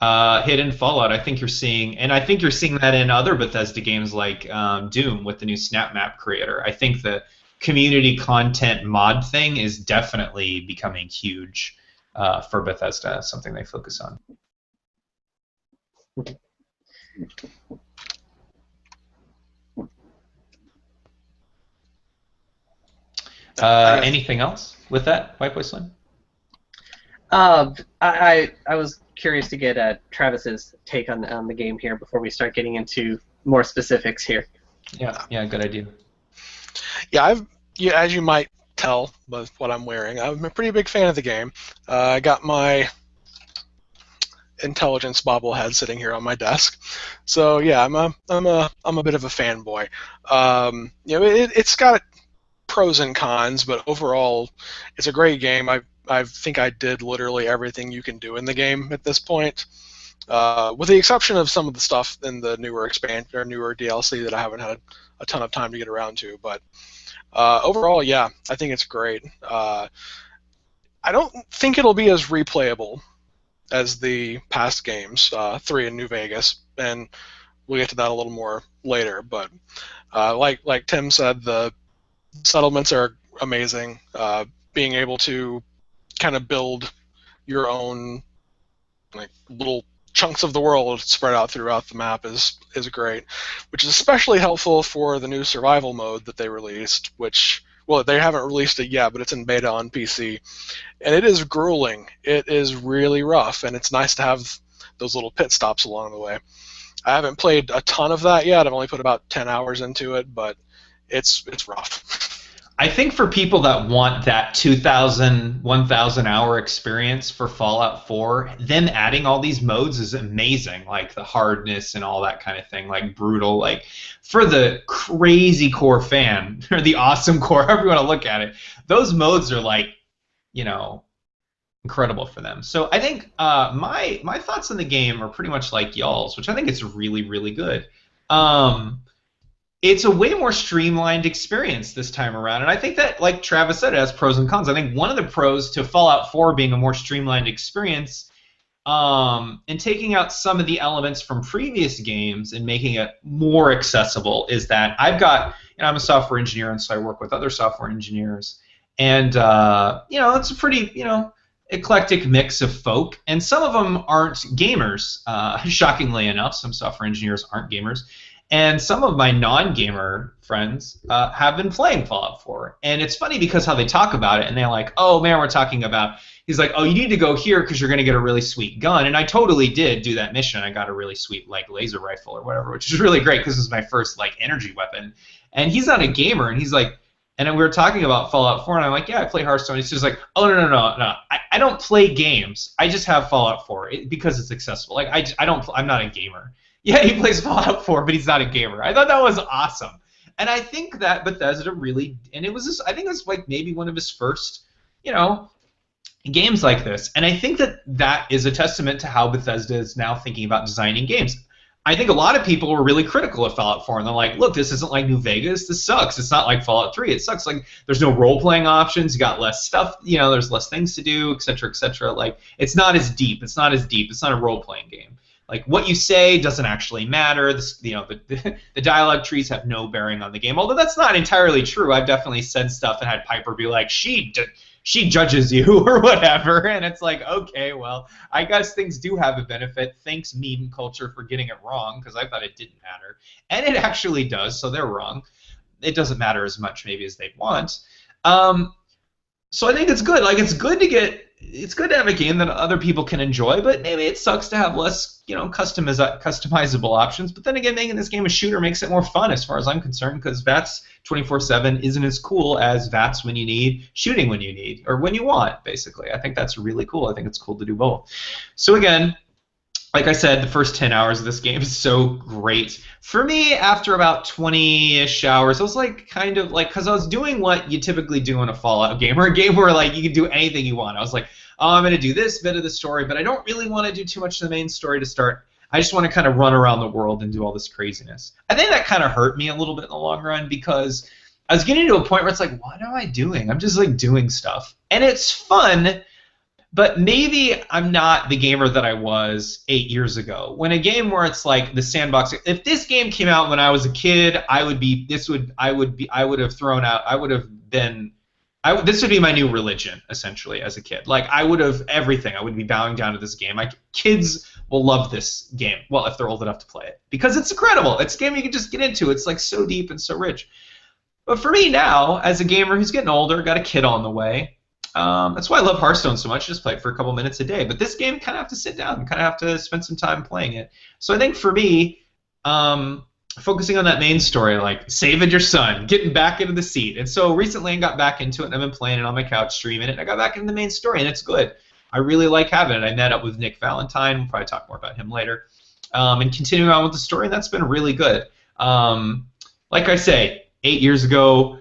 Speaker 1: in Fallout. I think you're seeing that in other Bethesda games like Doom with the new Snap Map creator. I think the community content mod thing is definitely becoming huge for Bethesda, something they focus on. Anything else with that, White Boy Slim?
Speaker 3: I was curious to get Travis's take on the game here before we start getting into more specifics here.
Speaker 1: Yeah, good idea.
Speaker 2: Yeah, as you might tell by what I'm wearing, I'm a pretty big fan of the game. I got my intelligence bobblehead sitting here on my desk, so yeah, I'm a bit of a fanboy. It's got pros and cons, but overall, it's a great game. I think I did literally everything you can do in the game at this point, with the exception of some of the stuff in the newer expansion or newer DLC that I haven't had a ton of time to get around to. But overall, yeah, I think it's great. I don't think it'll be as replayable as the past games, 3 in New Vegas, and we'll get to that a little more later. But like Tim said, the settlements are amazing. Being able to kind of build your own like little chunks of the world spread out throughout the map is great, which is especially helpful for the new survival mode that they released, which, well, they haven't released it yet, but it's in beta on PC, and it is grueling. It is really rough, and it's nice to have those little pit stops along the way. I haven't played a ton of that yet. I've only put about 10 hours into it, but it's rough.
Speaker 1: I think for people that want that 2,000, 1,000 hour experience for Fallout 4, them adding all these modes is amazing, like the hardness and all that kind of thing, like brutal. Like for the crazy core fan, or the awesome core, however you want to look at it, those modes are like, incredible for them. So I think my thoughts on the game are pretty much like y'all's, which I think it's really, really good. It's a way more streamlined experience this time around, and I think that, like Travis said, it has pros and cons. I think one of the pros to Fallout 4 being a more streamlined experience, and taking out some of the elements from previous games and making it more accessible, is that I'm a software engineer, and so I work with other software engineers, and it's a pretty eclectic mix of folk, and some of them aren't gamers. Shockingly enough, some software engineers aren't gamers. And some of my non-gamer friends have been playing Fallout 4. And it's funny because how they talk about it, and they're like, oh, man, he's like, oh, you need to go here because you're going to get a really sweet gun. And I totally did do that mission. I got a really sweet laser rifle or whatever, which is really great because this is my first energy weapon. And he's not a gamer, and he's like, And then we were talking about Fallout 4, and I'm like, yeah, I play Hearthstone. He's just like, oh, no. I don't play games. I just have Fallout 4 because it's accessible. Like, I'm not a gamer. Yeah, he plays Fallout 4, but he's not a gamer. I thought that was awesome. And I think that Bethesda really, and it was this, I think it was like maybe one of his first, games like this. And I think that is a testament to how Bethesda is now thinking about designing games. I think a lot of people were really critical of Fallout 4, and they're like, look, this isn't like New Vegas. This sucks. It's not like Fallout 3. It sucks. Like, there's no role-playing options. You got less stuff. There's less things to do, et cetera, et cetera. Like, it's not as deep. It's not a role-playing game. Like, what you say doesn't actually matter. The dialogue trees have no bearing on the game, although that's not entirely true. I've definitely said stuff and had Piper be like, she judges you or whatever, and it's like, okay, well, I guess things do have a benefit. Thanks, meme culture, for getting it wrong, because I thought it didn't matter. And it actually does, so they're wrong. It doesn't matter as much, maybe, as they'd want. So I think it's good. Like, it's good to have a game that other people can enjoy, but maybe it sucks to have less, customizable options. But then again, making this game a shooter makes it more fun, as far as I'm concerned, because VATS 24/7 isn't as cool as VATS when you need, shooting when you need, or when you want, basically. I think that's really cool. I think it's cool to do both. So again, like I said, the first 10 hours of this game is so great. For me, after about 20-ish hours, I was like, kind of like, because I was doing what you typically do in a Fallout game, or a game where like you can do anything you want. I was like, oh, I'm going to do this bit of the story, but I don't really want to do too much of the main story to start. I just want to kind of run around the world and do all this craziness. I think that kind of hurt me a little bit in the long run, because I was getting to a point where it's like, what am I doing? I'm just like doing stuff. And it's fun, but maybe I'm not the gamer that I was 8 years ago. When a game where it's like the sandbox, if this game came out when I was a kid, this would be my new religion, essentially, as a kid. Like, I would have everything. I would be bowing down to this game. Kids will love this game, well, if they're old enough to play it, because it's incredible. It's a game you can just get into. It's like so deep and so rich. But for me now, as a gamer who's getting older, got a kid on the way, that's why I love Hearthstone so much. Just play it for a couple minutes a day. But this game, kind of have to sit down and kind of have to spend some time playing it. So I think for me, focusing on that main story, like saving your son, getting back into the seat. And so recently I got back into it, and I've been playing it on my couch, streaming it, and I got back into the main story, and it's good. I really like having it. I met up with Nick Valentine. We'll probably talk more about him later. And continuing on with the story, and that's been really good. Like I say, 8 years ago,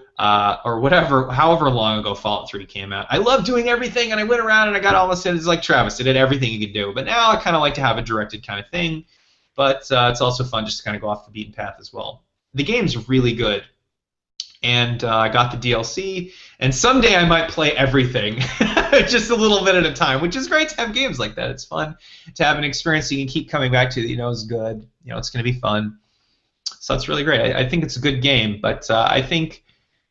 Speaker 1: or whatever, however long ago Fallout 3 came out, I loved doing everything, and I went around and I got all the citizens like Travis. I did everything you could do. But now I kind of like to have a directed kind of thing. But it's also fun just to kind of go off the beaten path as well. The game's really good. And I got the DLC, and someday I might play everything, just a little bit at a time, which is great to have games like that. It's fun to have an experience you can keep coming back to that you know is good. You know, it's going to be fun. So it's really great. I think it's a good game, but I think,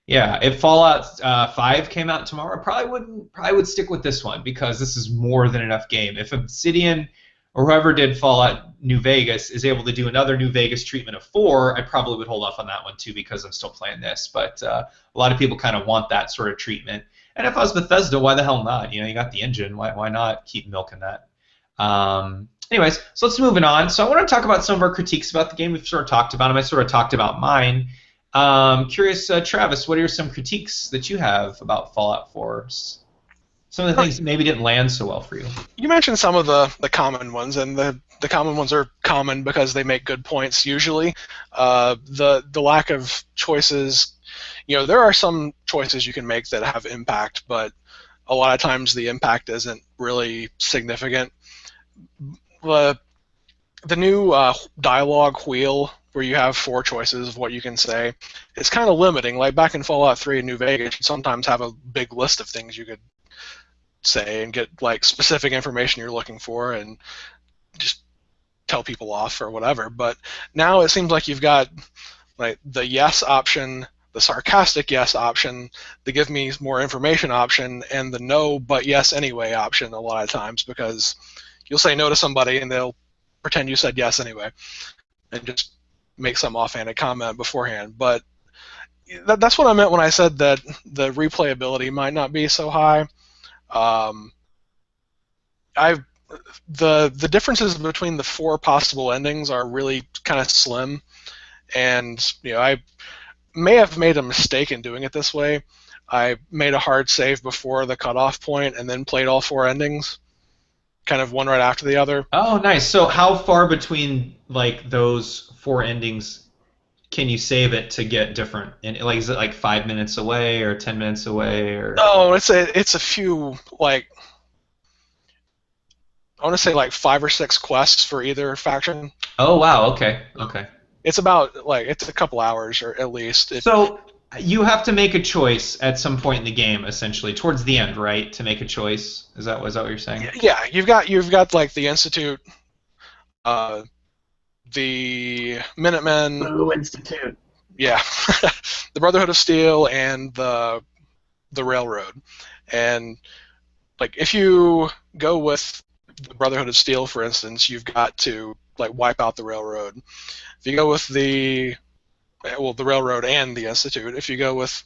Speaker 1: yeah, if Fallout 5 came out tomorrow, I probably would stick with this one, because this is more than enough game. If Obsidian or whoever did Fallout New Vegas is able to do another New Vegas treatment of 4, I probably would hold off on that one too, because I'm still playing this. But a lot of people kind of want that sort of treatment. And if I was Bethesda, why the hell not? You know, you got the engine. Why not keep milking that? Anyways, so let's move on. So I want to talk about some of our critiques about the game. We've sort of talked about them. I sort of talked about mine. Curious, Travis, what are some critiques that you have about Fallout 4? Some of the things that maybe didn't land so well for you.
Speaker 2: You mentioned some of the common ones, and the common ones are common because they make good points usually. The lack of choices, you know, there are some choices you can make that have impact, but a lot of times the impact isn't really significant. The new dialogue wheel, where you have 4 choices of what you can say, it's kind of limiting. Like back in Fallout 3 and New Vegas, you sometimes have a big list of things you could say and get like specific information you're looking for and just tell people off or whatever. But now it seems like you've got like the yes option, the sarcastic yes option, the give me more information option, and the no but yes anyway option a lot of times, because you'll say no to somebody and they'll pretend you said yes anyway and just make some offhanded comment beforehand. But that's what I meant when I said that the replayability might not be so high. The differences between the 4 possible endings are really kind of slim, and you know, may have made a mistake in doing it this way. I made a hard save before the cutoff point and then played all 4 endings, kind of one right after the other.
Speaker 1: Oh, nice. So how far between like those 4 endings can you save it to get different? And like, is it like 5 minutes away or 10 minutes away or?
Speaker 2: No, it's a few, like, I want to say like 5 or 6 quests for either faction.
Speaker 1: Oh wow. Okay. Okay.
Speaker 2: It's about like it's a couple hours or at least.
Speaker 1: So you have to make a choice at some point in the game, essentially towards the end, right? To make a choice. Is that what you're saying?
Speaker 2: Yeah, you've got like the Institute, the Minutemen.
Speaker 3: Blue Institute.
Speaker 2: Yeah, the Brotherhood of Steel and the Railroad, and like if you go with the Brotherhood of Steel, for instance, you've got to like wipe out the Railroad. If you go with the Railroad and the Institute. If you go with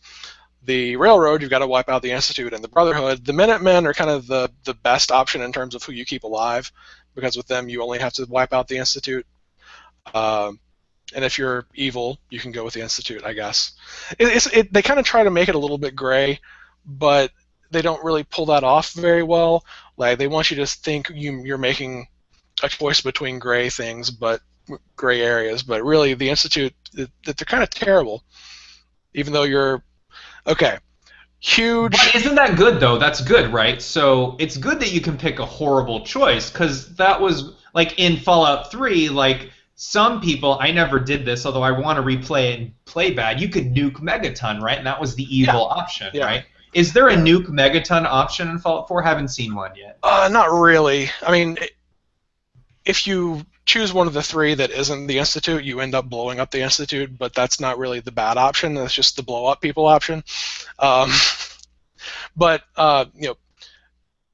Speaker 2: the Railroad, you've got to wipe out the Institute and the Brotherhood. The Minutemen are kind of the best option in terms of who you keep alive, because with them you only have to wipe out the Institute. And if you're evil, you can go with the Institute, I guess. They kind of try to make it a little bit gray, but they don't really pull that off very well. Like they want you to think you're making a choice between gray things, but gray areas. But really, the Institute, they're kind of terrible. Even though you're okay, huge.
Speaker 1: But isn't that good though? That's good, right? So it's good that you can pick a horrible choice, because that was like in Fallout 3, like. Some people, I never did this, although I want to replay it and play bad, you could nuke Megaton, right? And that was the evil option, right? Is there a nuke Megaton option in Fallout 4? Haven't seen one yet.
Speaker 2: Not really. I mean, if you choose one of the 3 that isn't the Institute, you end up blowing up the Institute, but that's not really the bad option. That's just the blow up people option. But,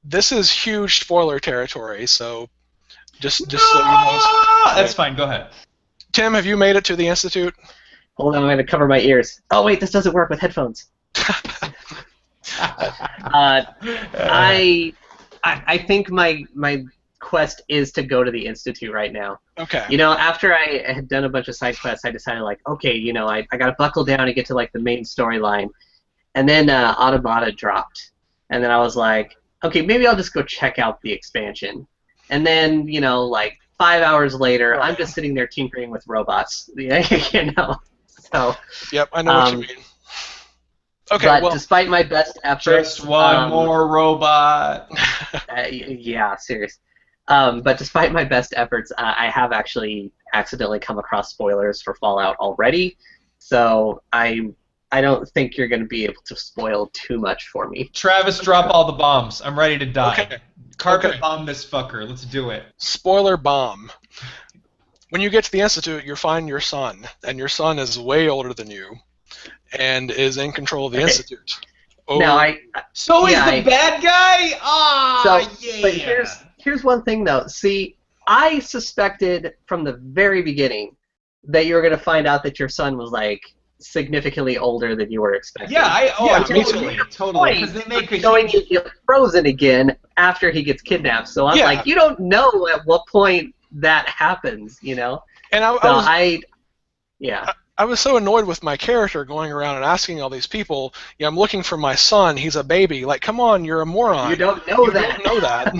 Speaker 2: this is huge spoiler territory, so... Just so you know.
Speaker 1: That's fine. Go ahead.
Speaker 2: Tim, have you made it to the Institute?
Speaker 3: Hold on, I'm going to cover my ears. Oh wait, this doesn't work with headphones. I think my quest is to go to the Institute right now.
Speaker 2: Okay.
Speaker 3: You know, after I had done a bunch of side quests, I decided like, okay, you know, I got to buckle down and get to like the main storyline, and then Automata dropped, and then I was like, okay, maybe I'll just go check out the expansion. And then, you know, like 5 hours later, I'm just sitting there tinkering with robots, you know. So.
Speaker 2: Yep, I know what you mean. Okay,
Speaker 3: but
Speaker 2: well,
Speaker 3: despite my best efforts,
Speaker 1: just one more robot.
Speaker 3: Yeah, serious. But despite my best efforts, I have actually accidentally come across spoilers for Fallout already. So I don't think you're going to be able to spoil too much for me.
Speaker 1: Travis, drop all the bombs. I'm ready to die.
Speaker 2: Okay.
Speaker 1: Carpet bomb this fucker. Let's do it.
Speaker 2: Spoiler bomb. When you get to the Institute, you find your son, and your son is way older than you, and is in control of the Institute. Oh.
Speaker 3: Now
Speaker 1: is the bad guy? Yeah.
Speaker 3: But here's one thing though. See, I suspected from the very beginning that you were going to find out that your son was like significantly older than you were expecting.
Speaker 1: Totally. Because they make
Speaker 3: showing you get frozen again after he gets kidnapped. So I'm like, you don't know at what point that happens, you know.
Speaker 2: And I was so annoyed with my character going around and asking all these people, I'm looking for my son. He's a baby. Like, come on, you're a moron.
Speaker 3: You don't know that.
Speaker 2: You don't know that.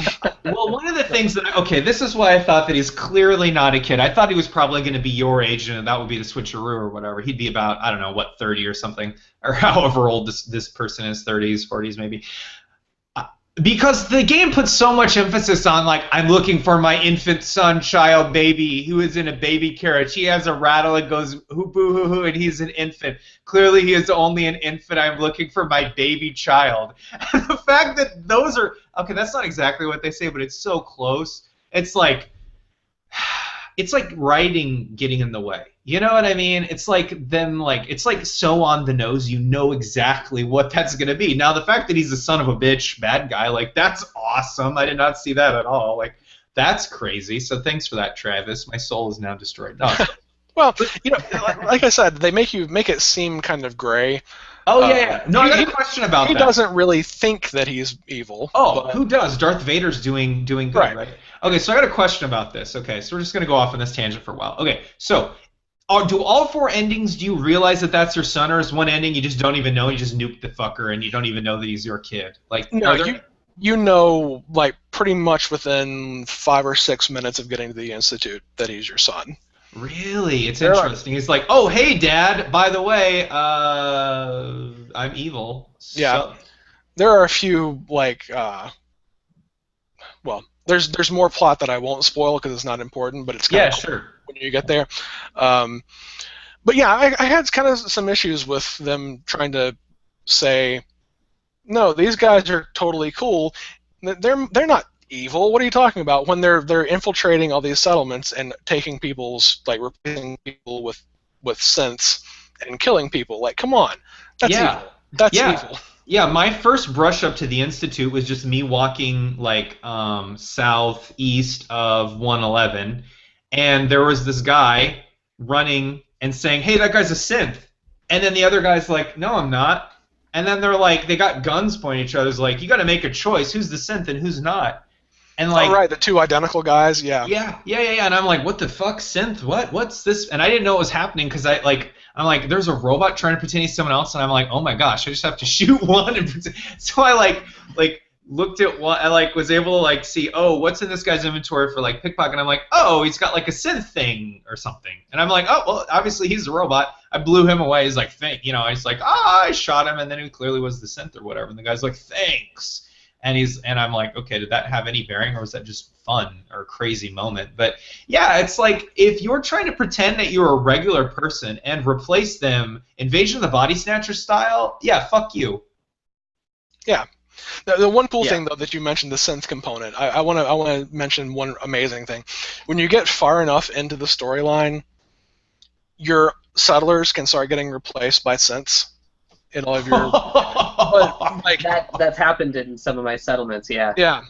Speaker 1: Well, one of the things this is why I thought that he's clearly not a kid. I thought he was probably going to be your age, and that would be the switcheroo or whatever. He'd be about, I don't know, 30 or something, or however old this person is, 30s, 40s maybe. Because the game puts so much emphasis on, like, I'm looking for my infant son, child, baby, who is in a baby carriage. He has a rattle and goes hoo-boo-hoo-hoo, and he's an infant. Clearly he is only an infant. I'm looking for my baby child. And the fact that those are... Okay, that's not exactly what they say, but it's so close. It's like writing getting in the way. You know what I mean? It's like them, like, it's like so on the nose, you know exactly what that's going to be. Now, the fact that he's a son of a bitch, bad guy, like, that's awesome. I did not see that at all. Like, that's crazy. So thanks for that, Travis. My soul is now destroyed. No.
Speaker 2: Well, like I said, they make it seem kind of gray.
Speaker 1: Oh, yeah. No, I got a question about that.
Speaker 2: He doesn't really think that he's evil.
Speaker 1: Oh, who does? Darth Vader's doing good, right? Okay, so I got a question about this. Okay, so we're just going to go off on this tangent for a while. Okay, so... do all 4 endings, do you realize that that's your son, or is one ending you just don't even know, you just nuke the fucker and you don't even know that he's your kid? Like,
Speaker 2: No, you know, like, pretty much within 5 or 6 minutes of getting to the Institute that he's your son.
Speaker 1: Really? It's interesting. It's like, oh, hey, Dad, by the way, I'm evil.
Speaker 2: Yeah.
Speaker 1: So...
Speaker 2: There are a few, like, well, there's more plot that I won't spoil because it's not important, but it's kind of cool
Speaker 1: sure.
Speaker 2: when you get there. But yeah, I had kind of some issues with them trying to say, no, these guys are totally cool. They're not evil. What are you talking about? When they're infiltrating all these settlements and taking people's, like, replacing people with synths and killing people. Like, come on, that's evil. That's evil.
Speaker 1: Yeah, my first brush up to the Institute was just me walking, like, southeast of 111, and there was this guy running and saying, hey, that guy's a synth. And then the other guy's like, no, I'm not. And then they're like, they got guns pointing at each other. It's like, you got to make a choice. Who's the synth and who's not? And like,
Speaker 2: oh, right, the 2 identical guys, yeah.
Speaker 1: Yeah. And I'm like, what the fuck, synth? What's this? And I didn't know what was happening because I'm like, there's a robot trying to pretend he's someone else, and I'm like, oh my gosh, I just have to shoot one and pretend. So I like looked at one, I like was able to like see, oh, what's in this guy's inventory for like pickpocket, and I'm like, oh, he's got like a synth thing or something, and I'm like, oh, well, obviously he's a robot. I blew him away. He's like, thank, he's like, I shot him, and then he clearly was the synth or whatever, and the guy's like, thanks. And I'm like, okay, did that have any bearing, or was that just fun or crazy moment? But yeah, it's like if you're trying to pretend that you're a regular person and replace them Invasion of the Body Snatcher style, yeah, fuck you.
Speaker 2: Yeah. The one cool thing though that you mentioned, the synth component, I want to mention one amazing thing. When you get far enough into the storyline, your settlers can start getting replaced by synths. In all of your, but, like,
Speaker 3: that's happened in some of my settlements, yeah.
Speaker 2: Yeah,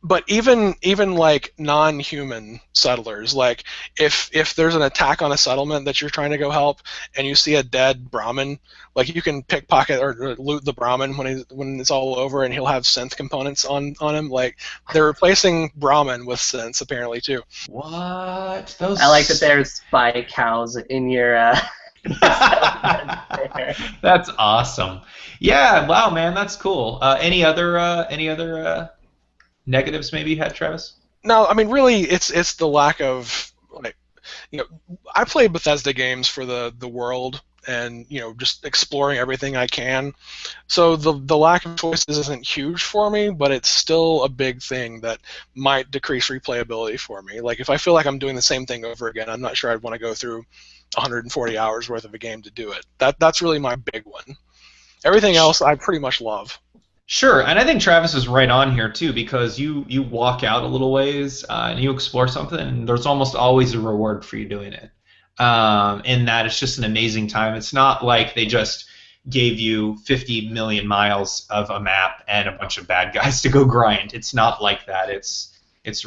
Speaker 2: but even like non-human settlers, like if there's an attack on a settlement that you're trying to go help, and you see a dead Brahmin, like you can pickpocket or loot the Brahmin when it's all over, and he'll have synth components on him. Like they're replacing Brahmin with synths apparently too.
Speaker 1: What?
Speaker 3: I like that there's spy cows in your.
Speaker 1: That's awesome. Yeah, wow, man, that's cool. Any other negatives maybe you had, Travis?
Speaker 2: No, I mean really, it's the lack of, like, I play Bethesda games for the world and just exploring everything I can. So the lack of choices isn't huge for me, but it's still a big thing that might decrease replayability for me. Like if I feel like I'm doing the same thing over again, I'm not sure I'd want to go through 140 hours worth of a game to do it. That's really my big one. Everything else I pretty much love.
Speaker 1: Sure, and I think Travis is right on here too, because you walk out a little ways and you explore something, and there's almost always a reward for you doing it. In that it's just an amazing time. It's not like they just gave you 50 million miles of a map and a bunch of bad guys to go grind. It's not like that. It's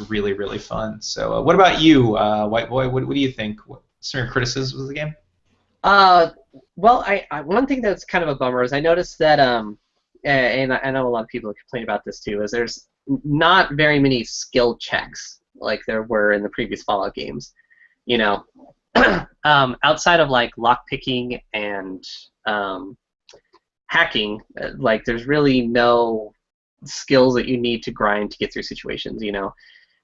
Speaker 1: really, really fun. So what about you, White Boy? What do you think? Some of your criticisms of the game?
Speaker 3: Well, I one thing that's kind of a bummer is I noticed that, and I know a lot of people complain about this too, is there's not very many skill checks like there were in the previous Fallout games. Outside of like lockpicking and hacking, like there's really no skills that you need to grind to get through situations.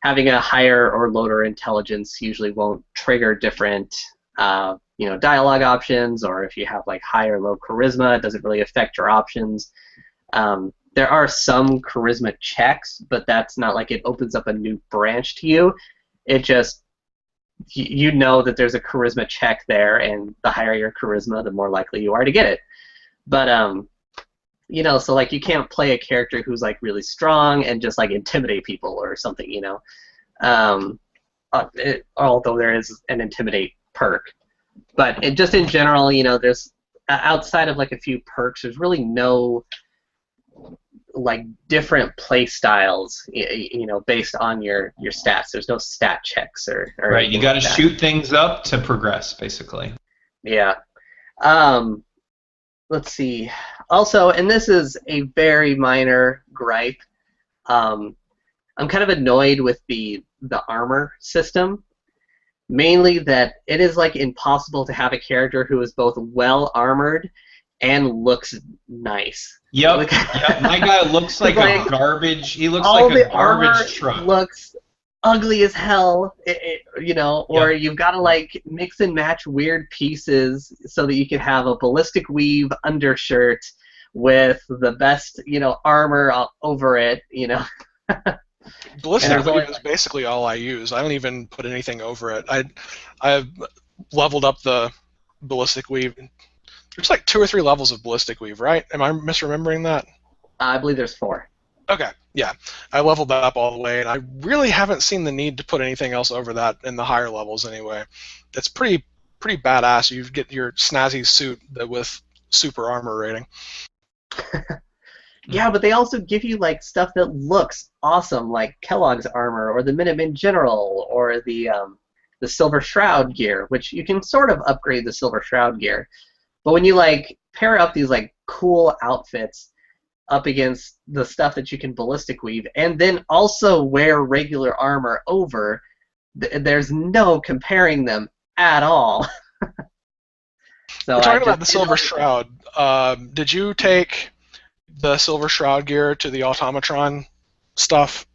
Speaker 3: Having a higher or lower intelligence usually won't trigger different, dialogue options, or if you have like high or low charisma, it doesn't really affect your options. There are some charisma checks, but that's not like it opens up a new branch to you. It just, you know that there's a charisma check there, and the higher your charisma, the more likely you are to get it. But so like you can't play a character who's like really strong and just like intimidate people or something, although there is an intimidate perk. But just in general, there's outside of like a few perks, there's really no like different play styles, based on your stats. There's no stat checks or
Speaker 1: right. You got to shoot things up to progress, basically.
Speaker 3: Yeah. Let's see. Also, and this is a very minor gripe, I'm kind of annoyed with the armor system. Mainly that it is like impossible to have a character who is both well armored and looks nice.
Speaker 1: Yep.
Speaker 3: Like,
Speaker 1: Yep. My guy looks like a garbage. He looks
Speaker 3: all
Speaker 1: like a
Speaker 3: the armor
Speaker 1: garbage truck.
Speaker 3: looks ugly as hell, or
Speaker 1: Yep.
Speaker 3: you've got to like mix and match weird pieces so that you can have a ballistic weave undershirt with the best, armor over it,
Speaker 2: Ballistic
Speaker 3: there's
Speaker 2: weave
Speaker 3: only
Speaker 2: is basically all I use. I don't even put anything over it. I've leveled up the ballistic weave. There's like 2 or 3 levels of ballistic weave, right? Am I misremembering that?
Speaker 3: I believe there's 4.
Speaker 2: Okay, yeah. I leveled that up all the way, and I really haven't seen the need to put anything else over that in the higher levels anyway. It's pretty badass. You get your snazzy suit with super armor rating.
Speaker 3: Yeah, but they also give you like stuff that looks awesome, like Kellogg's armor or the Minutemen General or the Silver Shroud gear, which you can sort of upgrade the Silver Shroud gear. But when you like pair up these like cool outfits up against the stuff that you can ballistic weave and then also wear regular armor over, there's no comparing them at all. So
Speaker 2: we're talking about the Silver Shroud. Did you take the Silver Shroud gear to the Automatron stuff?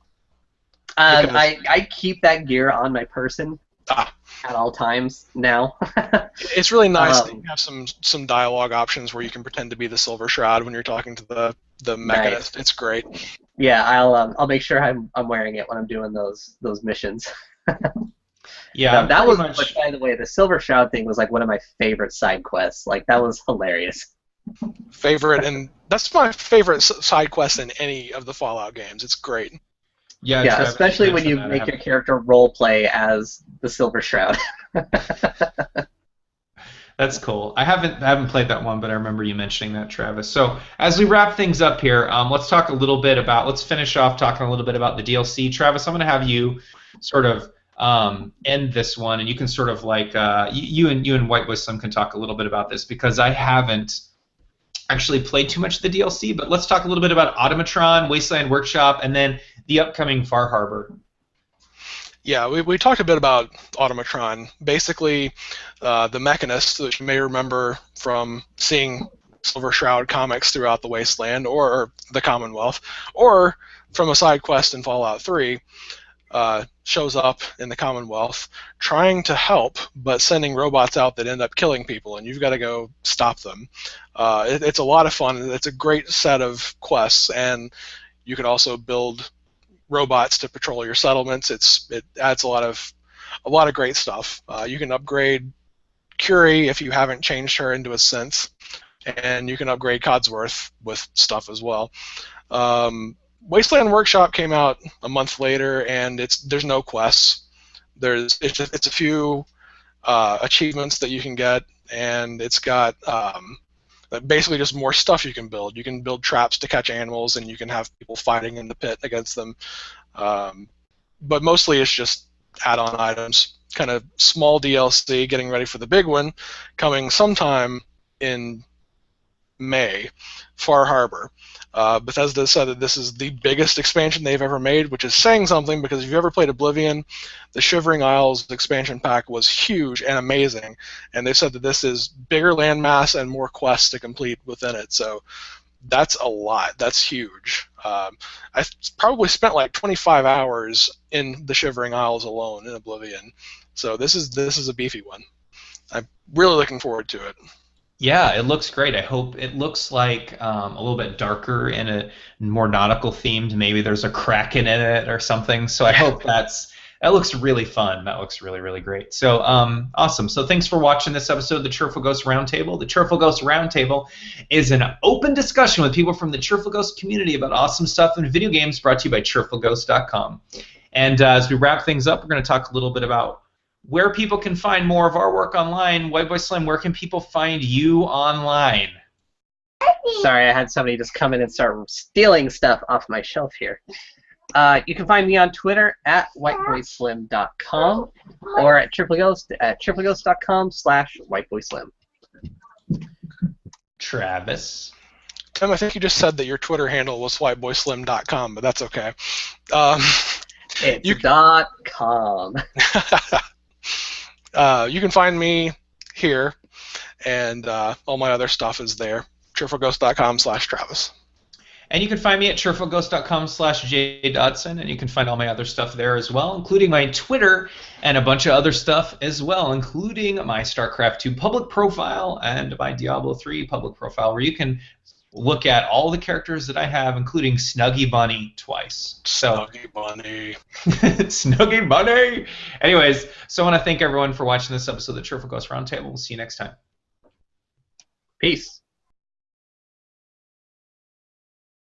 Speaker 3: I keep that gear on my person at all times now.
Speaker 2: It's really nice that you have some dialogue options where you can pretend to be the Silver Shroud when you're talking to the mechanist. Nice. It's great.
Speaker 3: Yeah, I'll make sure I'm wearing it when I'm doing those missions.
Speaker 1: Yeah,
Speaker 3: that was much. But by the way, the Silver Shroud thing was like one of my favorite side quests. Like that was hilarious.
Speaker 2: Favorite, and that's my favorite side quest in any of the Fallout games. It's great.
Speaker 3: Yeah, Travis, especially when you make your character role play as the Silver Shroud.
Speaker 1: That's cool. I haven't played that one, but I remember you mentioning that, Travis. So as we wrap things up here, let's finish off talking a little bit about the DLC. Travis, I'm going to have you sort of end this one, and you can sort of like you and White Wisdom can talk a little bit about this because I haven't actually played too much of the DLC, but let's talk a little bit about Automatron, Wasteland Workshop, and then the upcoming Far Harbor.
Speaker 2: Yeah, we talked a bit about Automatron. Basically, the Mechanist, which you may remember from seeing Silver Shroud comics throughout the Wasteland, or the Commonwealth, or from a side quest in Fallout 3, shows up in the Commonwealth trying to help, but sending robots out that end up killing people, and you've got to go stop them. It's a lot of fun. It's a great set of quests, and you can also build robots to patrol your settlements. It adds a lot of great stuff. You can upgrade Curie if you haven't changed her into a synth, and you can upgrade Codsworth with stuff as well. Wasteland Workshop came out a month later, and there's no quests. It's a few achievements that you can get, and it's got basically just more stuff you can build. You can build traps to catch animals, and you can have people fighting in the pit against them. But mostly it's just add-on items, kind of small DLC, getting ready for the big one, coming sometime in May, Far Harbor. Bethesda said that this is the biggest expansion they've ever made, which is saying something because if you ever played Oblivion, the Shivering Isles expansion pack was huge and amazing, and they said that this is bigger landmass and more quests to complete within it. So that's a lot. That's huge. I probably spent like 25 hours in the Shivering Isles alone in Oblivion. So this is a beefy one. I'm really looking forward to it.
Speaker 1: Yeah, it looks great. I hope it looks like a little bit darker and a more nautical themed. Maybe there's a kraken in it or something. So I hope that looks really fun. That looks really, really great. So awesome. So thanks for watching this episode of the Cheerful Ghost Roundtable. The Cheerful Ghost Roundtable is an open discussion with people from the Cheerful Ghost community about awesome stuff in video games, brought to you by cheerfulghost.com. And as we wrap things up, we're going to talk a little bit about where people can find more of our work online. White Boy Slim, where can people find you online?
Speaker 3: Sorry, I had somebody just come in and start stealing stuff off my shelf here. You can find me on Twitter at whiteboyslim.com or at tripleghost.com/whiteboyslim.
Speaker 1: Travis.
Speaker 2: Tim, I think you just said that your Twitter handle was whiteboyslim.com, but that's okay.
Speaker 3: It's .com.
Speaker 2: You can find me here, and all my other stuff is there. cheerfulghost.com/Travis.
Speaker 1: And you can find me at cheerfulghost.com/JDodson, and you can find all my other stuff there as well, including my Twitter and a bunch of other stuff as well, including my StarCraft 2 public profile and my Diablo 3 public profile, where you can look at all the characters that I have, including Snuggy Bunny twice.
Speaker 2: Snuggy Bunny.
Speaker 1: Snuggy Bunny! Anyways, so I want to thank everyone for watching this episode of the Cheerful Ghost Roundtable. We'll see you next time.
Speaker 3: Peace.